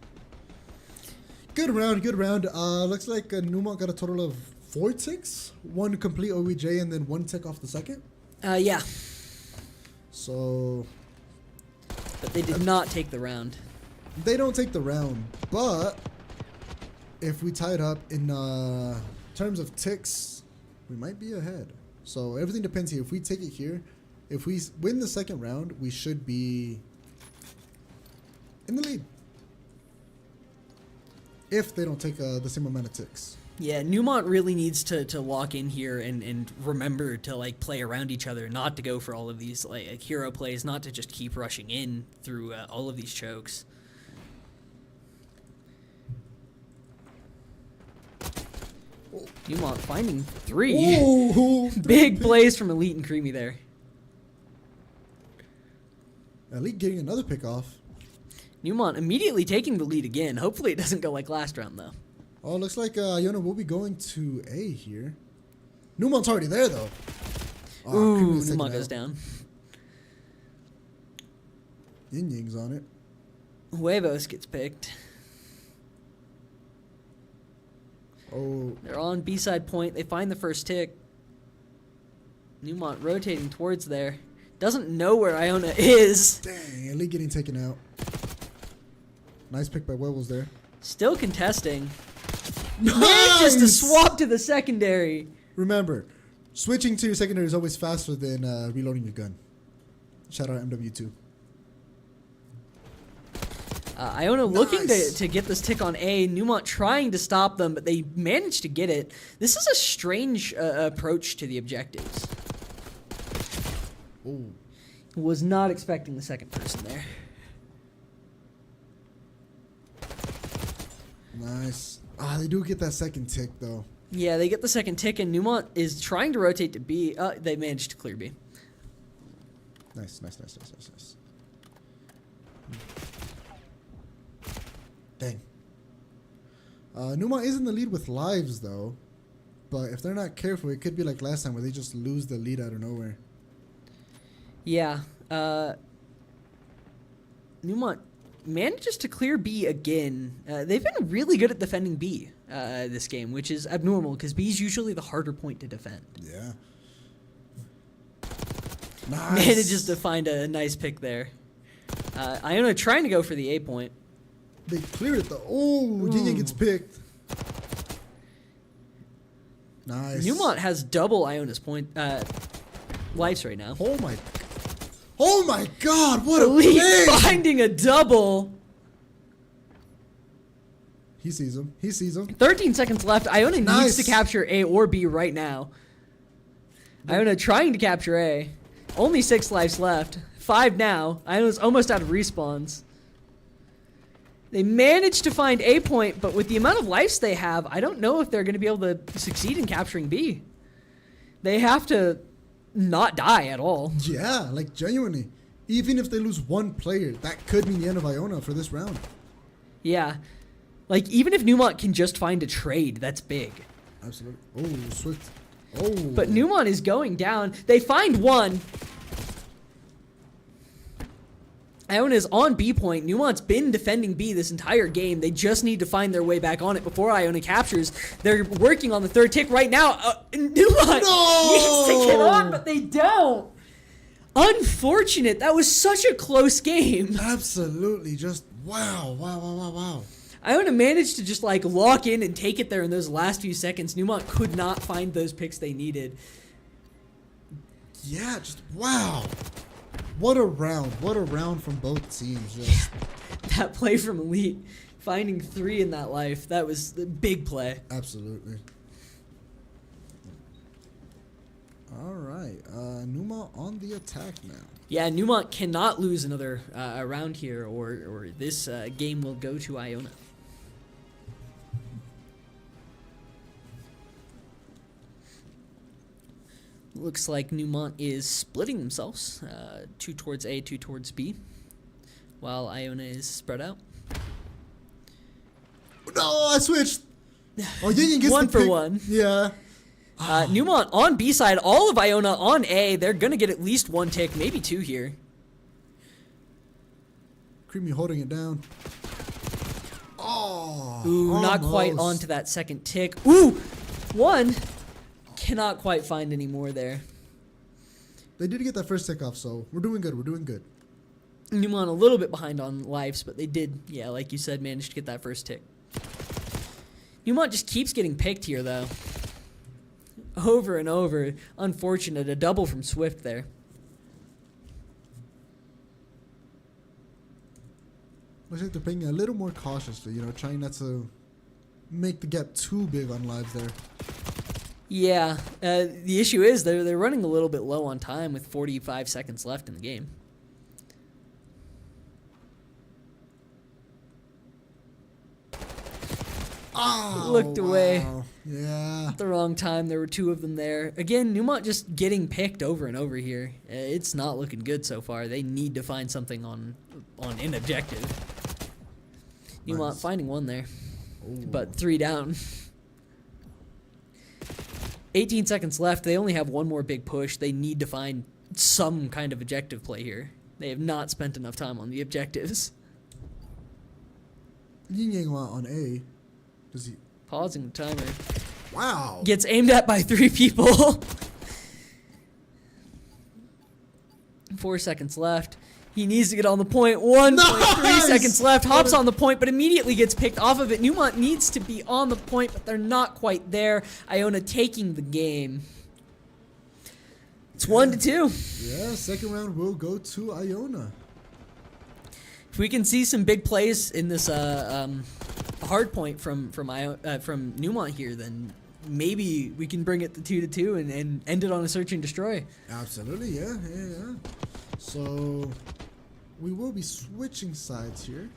Good round, good round. Looks like Neumont got a total of 4 ticks. 1 complete OEJ and then 1 tick off the second. Yeah. So... But they did not take the round. They don't take the round, but if we tie it up in terms of ticks, we might be ahead. So everything depends here. If we take it here, if we win the second round, we should be in the lead. If they don't take the same amount of ticks. Yeah, Neumont really needs to lock in here and remember to like play around each other, not to go for all of these like hero plays, not to just keep rushing in through all of these chokes. Neumont finding 3. Ooh, Big plays from Elite and Creamy there. Elite getting another pick off. Neumont immediately taking the lead again. Hopefully it doesn't go like last round, though. Oh, looks like Iona will be going to A here. Neumont's already there, though. Oh, ooh, Neumont goes down. Yin Ying's on it. Huevos gets picked. Oh. They're on B-side point. They find the first tick. Neumont rotating towards there. Doesn't know where Iona is. Dang, Elite getting taken out. Nice pick by Webbles there. Still contesting. Nice! Just to swap to the secondary. Remember, switching to your secondary is always faster than reloading your gun. Shout out MW2. Iona looking to get this tick on A. Neumont trying to stop them, but they managed to get it. This is a strange approach to the objectives. Ooh. Was not expecting the second person there. Nice. They do get that second tick, though. Yeah, they get the second tick, and Neumont is trying to rotate to B. They managed to clear B. Nice. Dang. Neumont is in the lead with lives, though. But if they're not careful, it could be like last time where they just lose the lead out of nowhere. Yeah. Neumont manages to clear B again. They've been really good at defending B this game, which is abnormal because B is usually the harder point to defend. Yeah. Nice. Manages to find a nice pick there. Iona trying to go for the A point. They cleared it though. Oh, Ying gets picked. Nice. Neumont has double Iona's point lives right now. Oh my God! What a Elite play! finding a double. He sees him. 13 seconds left. Iona needs to capture A or B right now. Iona trying to capture A. Only 6 lives left. 5 now. Iona's almost out of respawns. They managed to find A point, but with the amount of lives they have, I don't know if they're going to be able to succeed in capturing B. They have to not die at all. Yeah, like genuinely. Even if they lose one player, that could mean the end of Iona for this round. Yeah. Like, even if Neumont can just find a trade, that's big. Absolutely. Oh, Swift. Oh. But Neumont is going down. They find one. Iona is on B point. Neumont's been defending B this entire game. They just need to find their way back on it before Iona captures. They're working on the third tick right now. Neumont needs to get on, but they don't. Unfortunate. That was such a close game. Absolutely. Just wow. Iona managed to just like lock in and take it there in those last few seconds. Neumont could not find those picks they needed. Yeah, just wow. What a round from both teams. Just That play from Elite, finding 3 in that life, that was the big play. absolutely. All right, Neumont on the attack now. Yeah, Neumont cannot lose another round here, or this game will go to Iona. Looks like Neumont is splitting themselves, 2 towards A, 2 towards B, while Iona is spread out. No, I switched. Oh, Ying gets One the for pick. one. Yeah. Neumont on B side, all of Iona on A. They're going to get at least 1 tick, maybe 2 here. Creamy holding it down. Oh. Ooh, not quite almost. onto that second tick. Ooh, 1. Cannot quite find any more there. They did get that first tick off, so we're doing good. Neumont a little bit behind on lives, but they did, yeah, like you said, manage to get that first tick. Neumont just keeps getting picked here, though. Over and over. Unfortunate. A double from Swift there. Looks like they're playing a little more cautiously, trying not to make the gap too big on lives there. Yeah, the issue is they're running a little bit low on time with 45 seconds left in the game. Oh, Looked away. Wow. Yeah. At the wrong time. There were 2 of them there. Again, Neumont just getting picked over and over here. It's not looking good so far. They need to find something on an objective. Neumont finding 1 there, but 3 down. 18 seconds left. They only have 1 more big push. They need to find some kind of objective play here. They have not spent enough time on the objectives. Ying on A. Does he? Pausing the timer. Wow. Gets aimed at by 3 people. 4 seconds left. He needs to get on the point. 1.3 Nice! seconds left. Hops on the point, but immediately gets picked off of it. Neumont needs to be on the point, but they're not quite there. Iona taking the game. It's 1-2. Yeah, second round will go to Iona. If we can see some big plays in this hard point from Neumont here, then maybe we can bring it to 2-2 and end it on a search and destroy. Absolutely, yeah. So we will be switching sides here.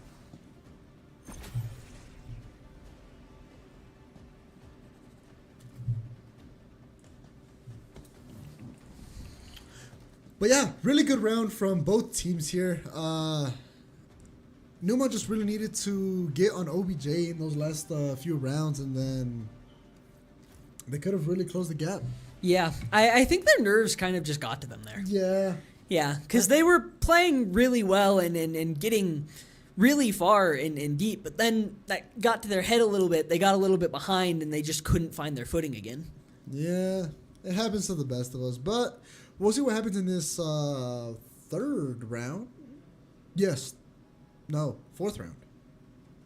But yeah, really good round from both teams here. Neumont just really needed to get on OBJ in those last few rounds, and then they could have really closed the gap. Yeah, I think their nerves kind of just got to them there. Yeah. Yeah, because they were playing really well and getting really far and deep, but then that got to their head a little bit. They got a little bit behind, and they just couldn't find their footing again. Yeah, it happens to the best of us. But we'll see what happens in this third round. Yes. No, fourth round.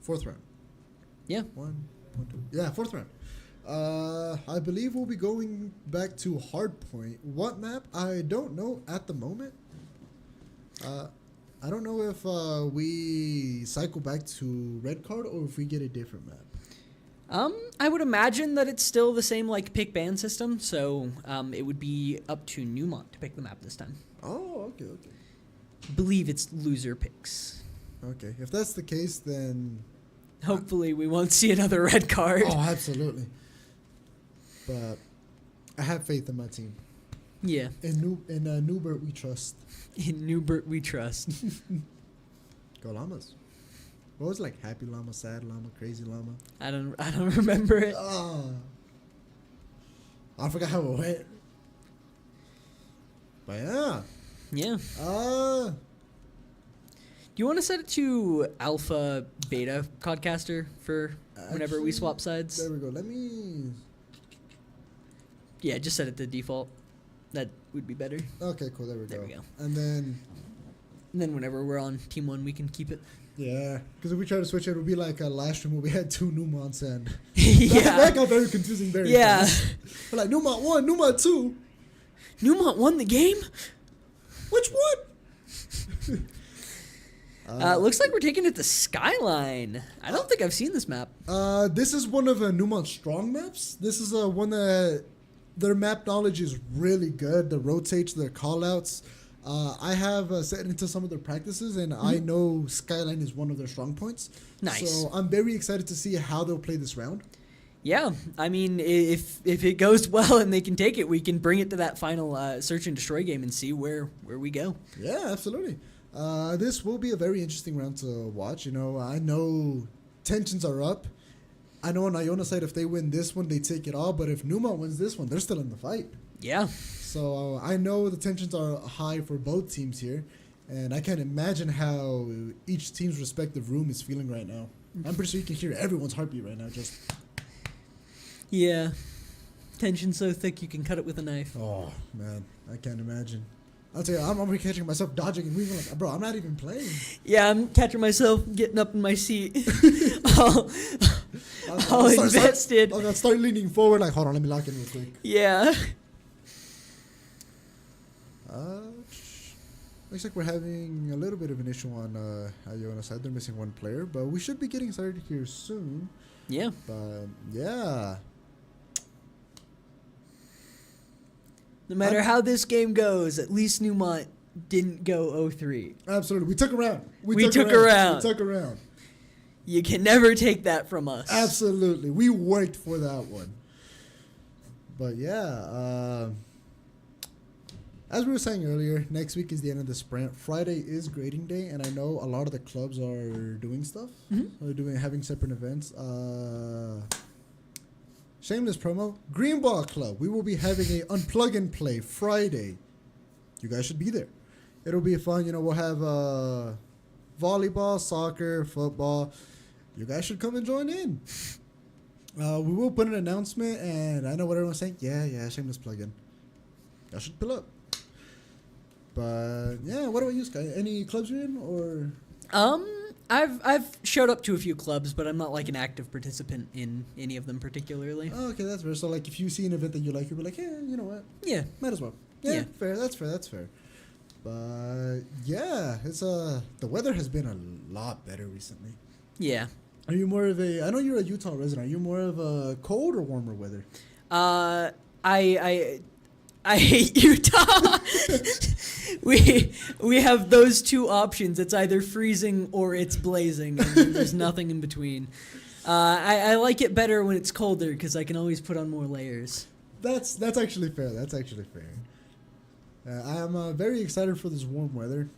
Fourth round. Yeah. One, two. Yeah, fourth round. I believe we'll be going back to Hardpoint. What map? I don't know at the moment. I don't know if we cycle back to Red Card or if we get a different map. I would imagine that it's still the same like pick ban system, so it would be up to Neumont to pick the map this time. Oh, okay. Believe it's loser picks. Okay, if that's the case, then hopefully we won't see another red card. Oh, absolutely. But I have faith in my team. Yeah. In Newbert we trust. In Newbert we trust. Go Llamas. What was it, like happy llama, sad llama, crazy llama? I don't remember it. I forgot how it went. But yeah. Yeah. Uh Do you want to set it to alpha beta codcaster for whenever we swap sides? There we go. Let me. Yeah, just set it to default. That would be better. Okay, cool. There we There go. we go. And then whenever we're on team 1, we can keep it. yeah, because if we try to switch it, it would be like a last stream where we had 2 Neumonts and Yeah. that got very confusing very Yeah. fast. We're like Neumont 1, Neumont 2. Neumont won the game? Which one? Looks like we're taking it to Skyline. I don't think I've seen this map. This is one of Neumont's strong maps. This is one that their map knowledge is really good. The rotates, their callouts. I have set into some of their practices, and I know Skyline is one of their strong points. Nice. So I'm very excited to see how they'll play this round. Yeah, I mean, if it goes well and they can take it, we can bring it to that final search and destroy game and see where we go. Yeah, absolutely. This will be a very interesting round to watch. You know, I know tensions are up. I know on IONA side, if they win this one, they take it all. But if Neumont wins this one, they're still in the fight. Yeah. So I know the tensions are high for both teams here. And I can't imagine how each team's respective room is feeling right now. I'm pretty sure you can hear everyone's heartbeat right now. Just. Yeah. Tension so thick you can cut it with a knife. Oh, man. I can't imagine. I'll tell you, I'm already catching myself dodging and moving like, bro, I'm not even playing. Yeah, I'm catching myself getting up in my seat. all invested. I'm going to start leaning forward like, hold on, let me lock in real quick. Yeah. Looks like we're having a little bit of an issue on IONA side. They're missing one player, but we should be getting started here soon. Yeah. But, yeah. No matter how this game goes, at least Neumont didn't go 0-3. Absolutely. We took a round. We took a round. We took a round. You can never take that from us. Absolutely. We worked for that one. But, yeah. As we were saying earlier, next week is the end of the sprint. Friday is grading day, and I know a lot of the clubs are doing stuff. Mm-hmm. Having separate events. Shameless promo. Greenball Club. We will be having a unplug and play Friday. You guys should be there. It'll be fun. You know, we'll have volleyball, soccer, football. You guys should come and join in. We will put an announcement, and I know what everyone's saying. Yeah, shameless plug-in. Y'all should pull up. But yeah, what about you, Sky? Any clubs you're in, or? I've showed up to a few clubs, but I'm not like an active participant in any of them particularly. Oh, okay, that's fair. So like, if you see an event that you like, you'll be like, yeah, you know what? Yeah, Might as well. Yeah. Fair. That's fair. But yeah, it's the weather has been a lot better recently. yeah. Are you more of a? I know you're a Utah resident. Are you more of a cold or warmer weather? I hate Utah. we have those two options. It's either freezing or it's blazing, and there's nothing in between. I like it better when it's colder because I can always put on more layers. That's actually fair. I'm very excited for this warm weather.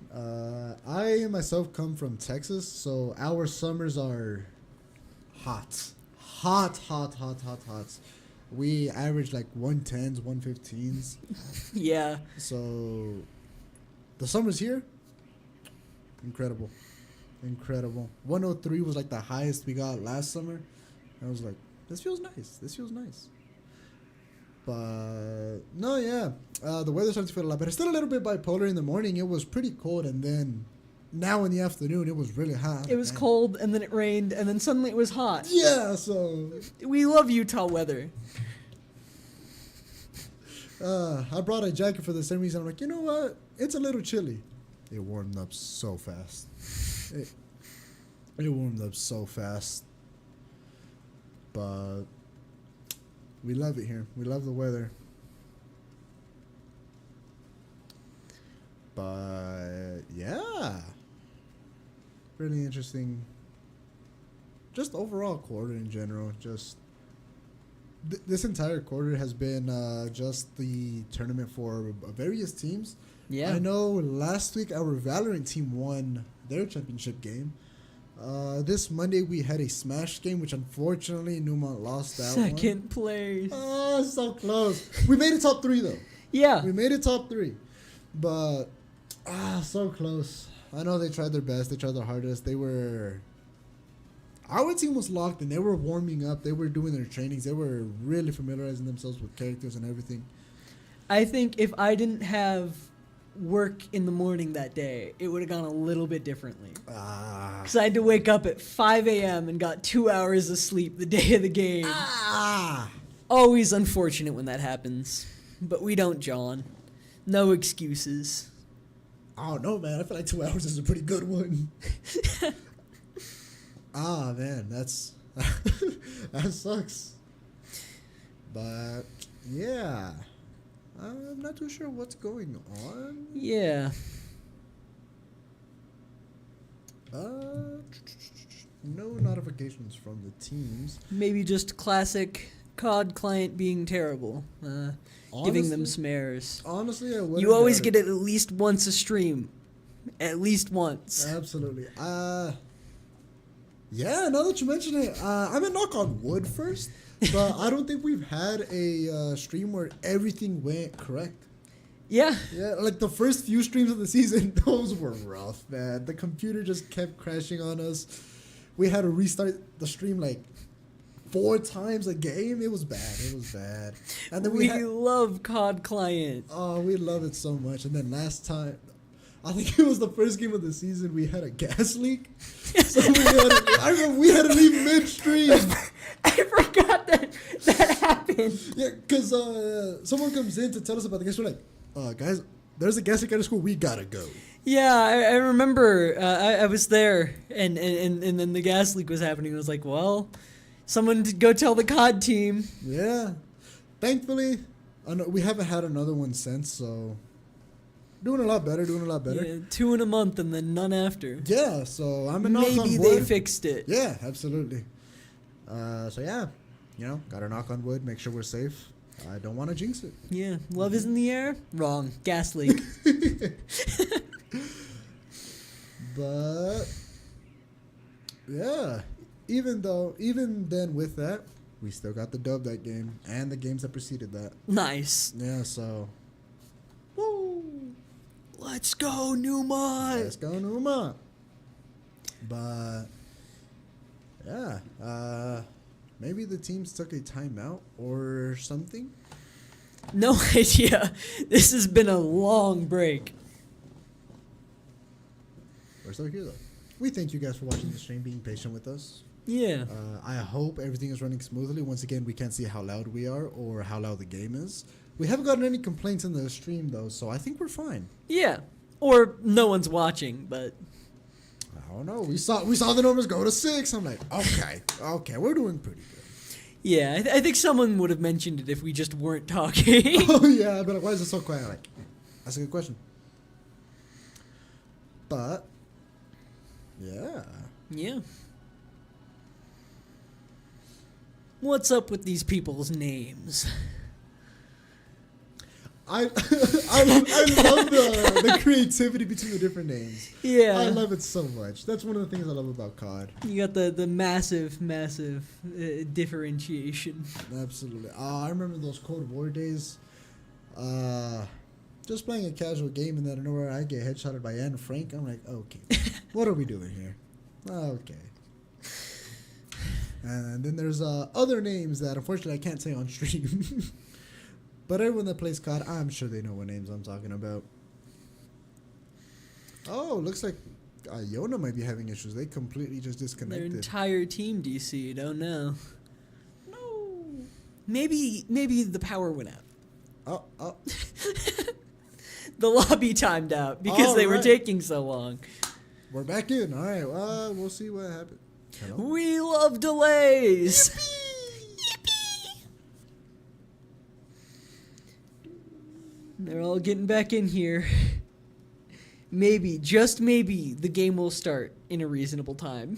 I myself come from Texas, so our summers are hot. Hot. We average like 110s, 115s. Yeah. So the summers here, incredible. 103 was like the highest we got last summer. I was like, this feels nice. But no, yeah, the weather's starting to feel a lot better. Still a little bit bipolar in the morning. It was pretty cold, and then now in the afternoon it was really hot. It was cold, and then it rained, and then suddenly it was hot. Yeah, so We love Utah weather. I brought a jacket for the same reason. I'm like, you know what? It's a little chilly. It warmed up so fast. It warmed up so fast. But we love it here. We love the weather. But yeah, really interesting. Just overall quarter in general. Just this entire quarter has been just the tournament for various teams. Yeah. I know last week our Valorant team won their championship game. This Monday we had a Smash game, which unfortunately Neumont lost that one. Second place. Oh, so close. We made it top 3 though. Yeah. We made it top 3. But so close. I know they tried their best. They tried their hardest. Our team was locked in. They were warming up. They were doing their trainings. They were really familiarizing themselves with characters and everything. I think if I didn't have work in the morning that day, it would have gone a little bit differently. Because I had to wake up at 5 a.m. and got 2 hours of sleep the day of the game. Always unfortunate when that happens. But we don't, John. No excuses. I don't know, man. I feel like 2 hours is a pretty good one. Man, that's that sucks. But yeah, I'm not too sure what's going on. Yeah. No notifications from the teams. Maybe just classic COD client being terrible. Giving them some errors. Honestly, I wouldn't. You always get it at least once a stream. At least once. Absolutely. Yeah, now that you mention it, I'm gonna knock on wood first, but I don't think we've had a stream where everything went correct. Yeah. Yeah, like the first few streams of the season, those were rough, man. The computer just kept crashing on us. We had to restart the stream like 4 times a game. It was bad. And then we love COD client. Oh, we love it so much. And then last time, I think it was the first game of the season, we had a gas leak. So I remember we had to leave midstream. I forgot that happened. Yeah, because someone comes in to tell us about the gas. We're like, guys, there's a gas leak at school. We gotta go. Yeah, I remember. I was there, and then the gas leak was happening. I was like, well, someone to go tell the COD team. Yeah. Thankfully, we haven't had another one since, so doing a lot better. Yeah, 2 in a month and then none after. Yeah, so I'm a knock on wood. Maybe they fixed it. Yeah, absolutely. So yeah, gotta knock on wood, make sure we're safe. I don't want to jinx it. Yeah, love is in the air? Wrong. Gas leak. But yeah, even then with that, we still got the dub that game and the games that preceded that. Nice. Yeah, so woo! Let's go, Neumont. But yeah, maybe the teams took a timeout or something. No idea. This has been a long break. We're still here though. We thank you guys for watching the stream, being patient with us. Yeah. I hope everything is running smoothly. Once again, we can't see how loud we are or how loud the game is. We haven't gotten any complaints in the stream though, so I think we're fine. Yeah. Or no one's watching, but I don't know. We saw the numbers go to 6. I'm like, okay, we're doing pretty good. yeah, I think someone would have mentioned it if we just weren't talking. Oh yeah, I'd be like, why is it so quiet? Like, that's a good question. But yeah. Yeah. What's up with these people's names? I love the creativity between the different names. Yeah. I love it so much. That's one of the things I love about COD. You got the massive differentiation. Absolutely. I remember those Cold War days. Just playing a casual game and then I know where I get headshotted by Anne Frank. I'm like, okay, what are we doing here? Okay. And then there's other names that unfortunately I can't say on stream. But everyone that plays COD, I'm sure they know what names I'm talking about. Oh, looks like IONA might be having issues. They completely just disconnected. Their entire team DC. Don't know. No. Maybe the power went out. Oh. The lobby timed out because they were taking so long. We're back in. All right. We'll see what happens. Hello? We love delays. They're all getting back in here. Maybe, just maybe, the game will start in a reasonable time.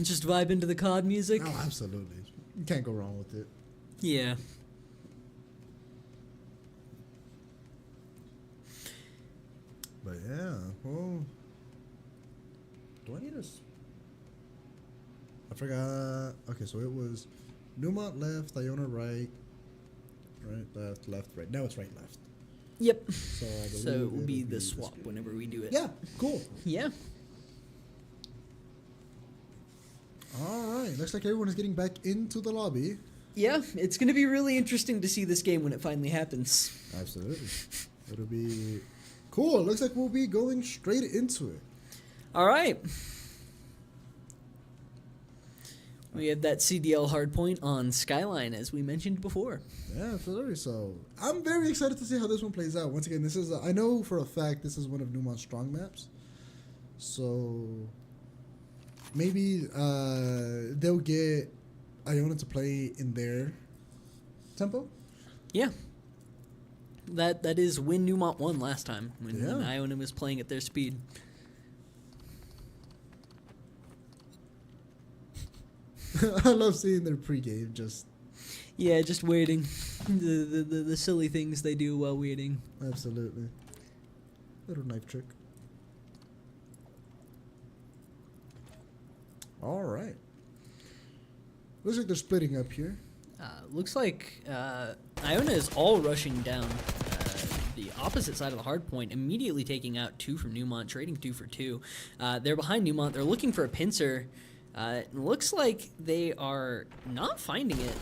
Just vibe into the COD music. Oh, absolutely. You can't go wrong with it. Yeah. But yeah, well, do I need I forgot. Okay, so it was Neumont left, Iona right, left, right. Now it's right, left. Yep. So I So it will be the swap whenever we do it. Yeah, cool. Yeah. All right, looks like everyone is getting back into the lobby. Yeah, it's going to be really interesting to see this game when it finally happens. Absolutely. It'll be cool. It looks like we'll be going straight into it. All right. We have that CDL hardpoint on Skyline, as we mentioned before. Yeah, absolutely. So I'm very excited to see how this one plays out. Once again, this is I know for a fact this is one of Neumont's strong maps. So maybe they'll get Iona to play in their tempo. Yeah. That is when Neumont won last time, when Yeah. Iona was playing at their speed. I love seeing their pregame just Yeah, just waiting. The silly things they do while waiting. absolutely. Little knife trick. All right. Looks like they're splitting up here. Looks like Iona is all rushing down the opposite side of the hard point, immediately taking out 2 from Neumont, trading 2 for 2. They're behind Neumont. They're looking for a pincer. It looks like they are not finding it.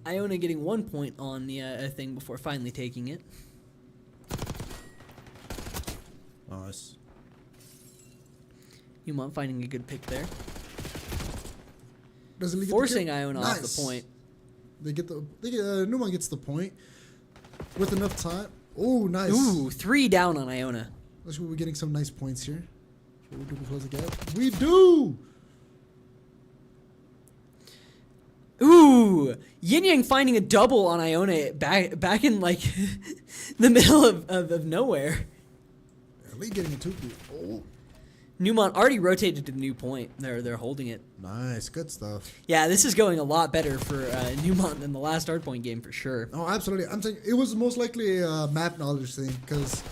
Iona getting 1 point on the thing before finally taking it. Nice. Neumont finding a good pick there. Doesn't he get Forcing the kill? Iona off the point. Neumont gets the point with enough time. Oh, nice. Ooh, 3 down on Iona. Looks like we're getting some nice points here. What we do to close the gap? We do. Ooh, Yin Yang finding a double on Iona back in like the middle of nowhere. Lee getting a 2-piece. Oh, Neumont already rotated to the new point. They're holding it. nice, good stuff. Yeah, this is going a lot better for Neumont than the last hardpoint game for sure. Oh, absolutely. I'm saying it was most likely a map knowledge thing because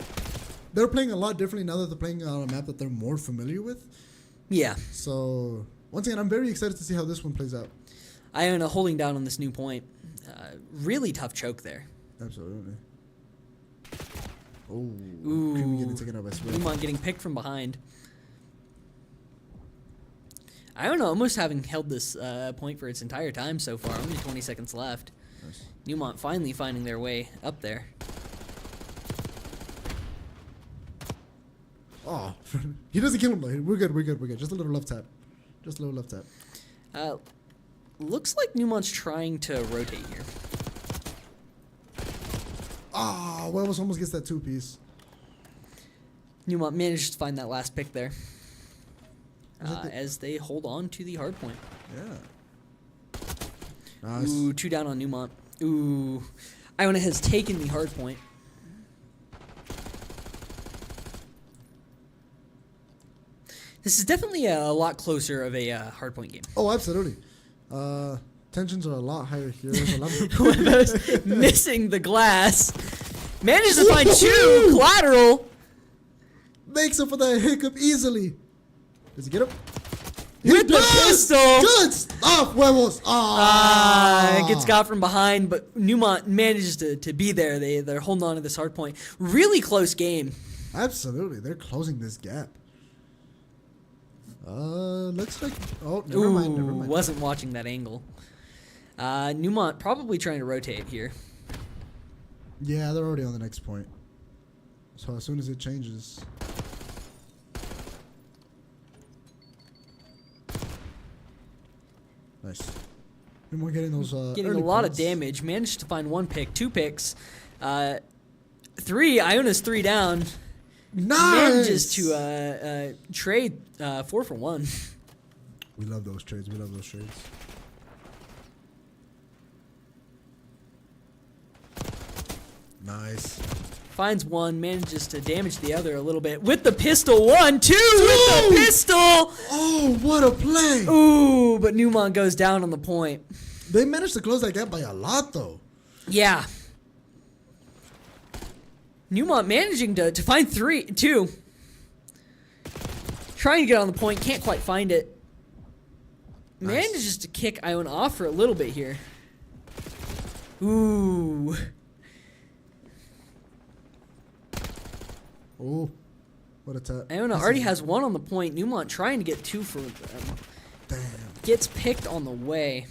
they're playing a lot differently now that they're playing on a map that they're more familiar with. Yeah, So once again, I'm very excited to see how this one plays out. Iona holding down on this new point. Really tough choke there. Absolutely. Oh, Ooh, Creamy getting taken out by Swift. Neumont getting picked from behind. Iona almost having held this point for its entire time so far. Only 20 seconds left. Nice. Neumont finally finding their way up there. Oh, he doesn't kill him though. We're good. Just a little left tap. Looks like Neumont's trying to rotate here. Ah, Wells almost gets that 2-piece. Neumont managed to find that last pick there. Was it the- As they hold on to the hard point. Yeah. Nice. Ooh, 2 down on Neumont. Ooh. Iona has taken the hard point. This is definitely a lot closer of a hardpoint game. Oh, absolutely. Tensions are a lot higher here. There's a lot more Webos missing the glass. Manages to find 2 collateral. Makes up for that hiccup easily. Does he get him? With the pistol. Good stuff, Huevos. Gets got from behind, but Neumont manages to be there. They're holding on to this hard point. Really close game. Absolutely. They're closing this gap. Looks like... Oh, never mind. Wasn't watching that angle. Neumont probably trying to rotate here. Yeah, they're already on the next point. So as soon as it changes... Nice. Neumont getting those getting a lot of damage. Managed to find 1 pick, 2 picks. 3. Iona's 3 down. Nice! Manages to trade 4 for 1. We love those trades. Nice. Finds 1, manages to damage the other a little bit with the pistol. 1, 2 with the pistol. Oh, what a play! Ooh, but Neumont goes down on the point. They managed to close that gap by a lot, though. Yeah. Neumont managing to find 2. Trying to get on the point, can't quite find it. Nice. Manages to kick Iona off for a little bit here. Ooh. Oh, what a tap. Iona already has 1 on the point. Neumont trying to get 2 for them. Damn. Gets picked on the way.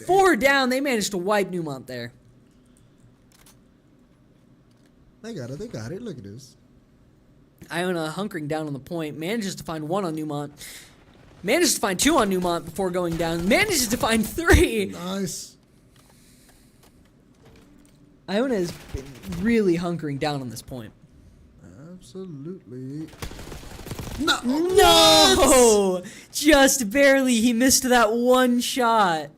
4 down. They managed to wipe Neumont there. They got it. Look at this. Iona hunkering down on the point. Manages to find 1 on Neumont. Manages to find 2 on Neumont before going down. Manages to find 3. Nice. Iona has been really hunkering down on this point. Absolutely. No! Just barely. He missed that 1 shot.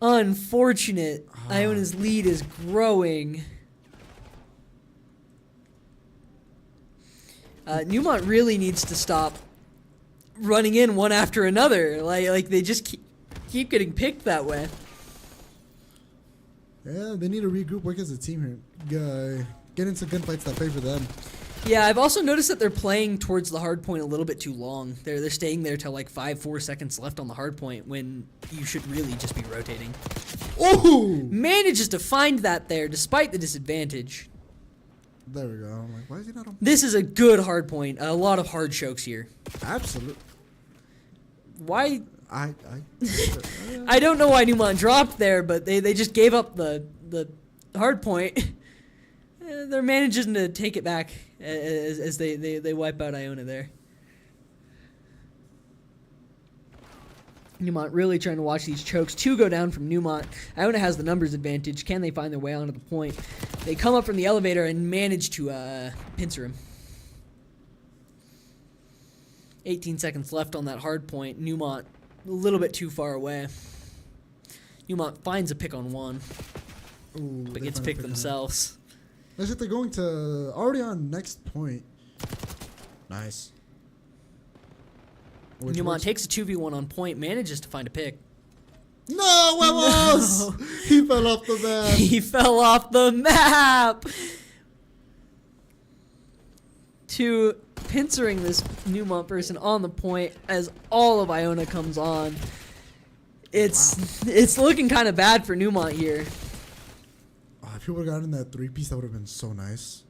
Unfortunate. Iona's lead is growing. Neumont really needs to stop running in one after another. Like they just keep getting picked that way. Yeah, they need to regroup, work as a team here. Get into gunfights that favor them. Yeah, I've also noticed that they're playing towards the hard point a little bit too long. They're staying there till like 4 seconds left on the hard point when you should really just be rotating. Oh! Manages to find that there despite the disadvantage. There we go. I'm like, why is he not on? This is a good hard point. A lot of hard chokes here. Absolutely. Why? I don't know why Neumont dropped there, but they just gave up the hard point. They're managing to take it back as they wipe out Iona there. Neumont really trying to watch these chokes. 2 go down from Neumont. Iona has the numbers advantage. Can they find their way onto the point? They come up from the elevator and manage to pincer him. 18 seconds left on that hard point. Neumont a little bit too far away. Neumont finds a pick on 1, Ooh, but gets picked themselves. Looks like they're going to already on next point. Nice. Neumont takes a 2v1 on point, manages to find a pick. No, Huevos! No. He fell off the map. He fell off the map! To pincering this Neumont person on the point as all of Iona comes on. It's looking kind of bad for Neumont here. Oh, if he would have gotten that 3-piece, that would have been so nice.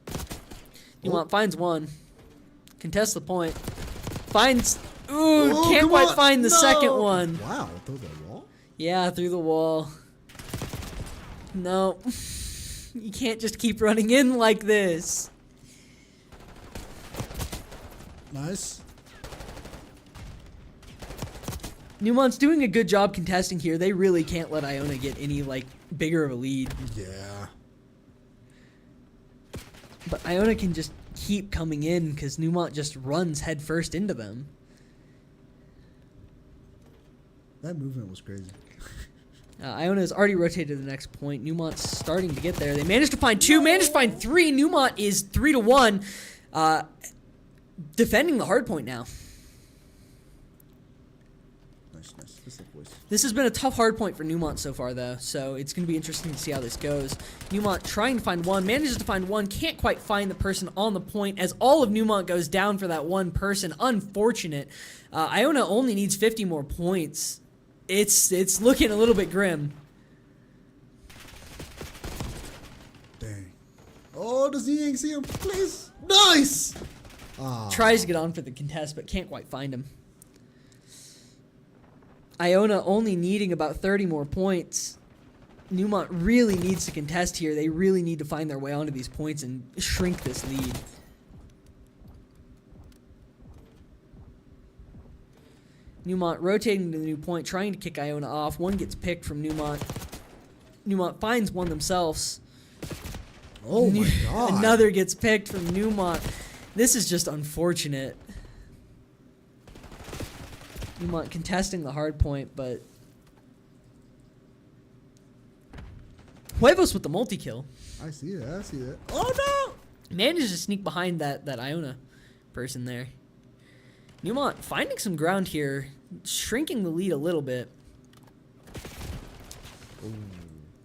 Neumont finds 1. Contests the point. Finds... Ooh, can't quite find the second one. Wow, through the wall? Yeah, through the wall. No. You can't just keep running in like this. Nice. Neumont's doing a good job contesting here. They really can't let Iona get any, like, bigger of a lead. Yeah. But Iona can just keep coming in because Neumont just runs headfirst into them. That movement was crazy. Iona has already rotated to the next point. Neumont's starting to get there. They managed to find 2, managed to find 3. Neumont is 3-1. Defending the hard point now. nice. Specific voice. This has been a tough hard point for Neumont so far, though, so it's going to be interesting to see how this goes. Neumont trying to find one, manages to find one, can't quite find the person on the point as all of Neumont goes down for that one person. Unfortunate. Iona only needs 50 more points. It's looking a little bit grim. Dang. Oh, does he see him? Please. Nice! Tries to get on for the contest, but can't quite find him. Iona only needing about 30 more points. Neumont really needs to contest here. They really need to find their way onto these points and shrink this lead. Neumont rotating to the new point, trying to kick Iona off. One gets picked from Neumont. Neumont finds one themselves. Oh my god. Another gets picked from Neumont. This is just unfortunate. Neumont contesting the hard point, but Huevos with the multi-kill. I see that. Oh no! Manages to sneak behind that Iona person there. Neumont finding some ground here, shrinking the lead a little bit. Ooh.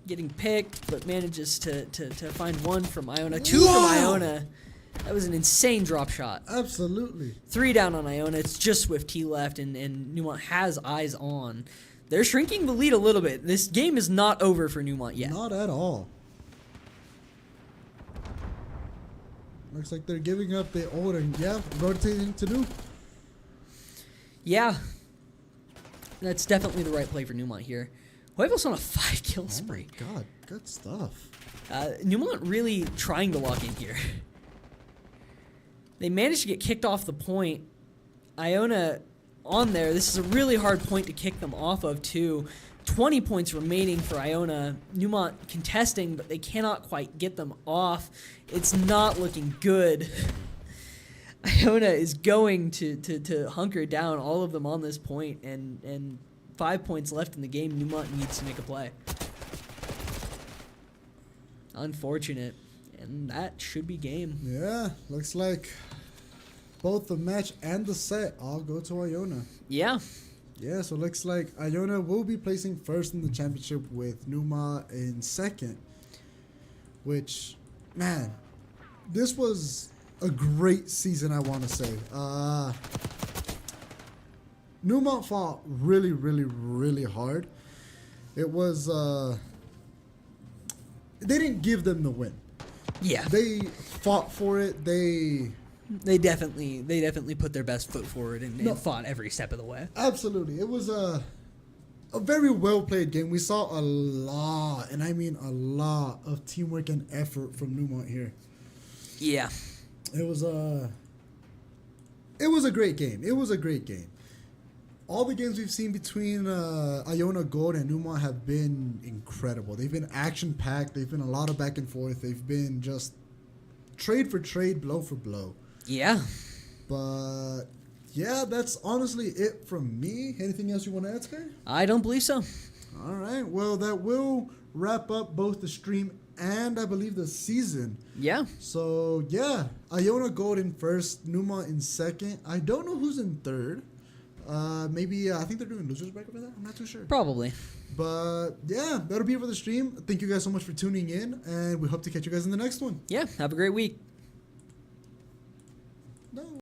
Getting picked, but manages to find one from Iona. Two from Iona. That was an insane drop shot. Absolutely. 3 down on Iona. It's just Swift T left, and Neumont has eyes on. They're shrinking the lead a little bit. This game is not over for Neumont yet. Not at all. Looks like they're giving up the old and rotating to new. Yeah. That's definitely the right play for Neumont here. Huevos on a 5-kill spree. Oh my god, good stuff. Neumont really trying to lock in here. They managed to get kicked off the point. Iona on there. This is a really hard point to kick them off of, too. 20 points remaining for Iona. Neumont contesting, but they cannot quite get them off. It's not looking good. Iona is going to hunker down all of them on this point, and 5 points left in the game. Neumont needs to make a play. Unfortunate. And that should be game. Yeah, looks like both the match and the set all go to Iona. Yeah. Yeah, so looks like Iona will be placing first in the championship with Neumont in second. Which, man, this was a great season, I want to say. Neumont fought really, really, really hard. It was, they didn't give them the win. Yeah. They fought for it. They definitely put their best foot forward and fought every step of the way. Absolutely. It was a very well played game. We saw a lot, and I mean a lot, of teamwork and effort from Neumont here. Yeah. It was a great game. It was a great game. All the games we've seen between Iona Gold and Neumont have been incredible. They've been action-packed. They've been a lot of back and forth. They've been just trade for trade, blow for blow. Yeah. But, yeah, that's honestly it from me. Anything else you want to add, Sky? I don't believe so. All right. Well, that will wrap up both the stream and, I believe, the season. Yeah. So, yeah, Iona Gold in first, Neumont in second. I don't know who's in third. Maybe I think they're doing losers bracket for that. I'm not too sure. Probably. But yeah, that'll be it for the stream. Thank you guys so much for tuning in, and we hope to catch you guys in the next one. Yeah. Have a great week. No.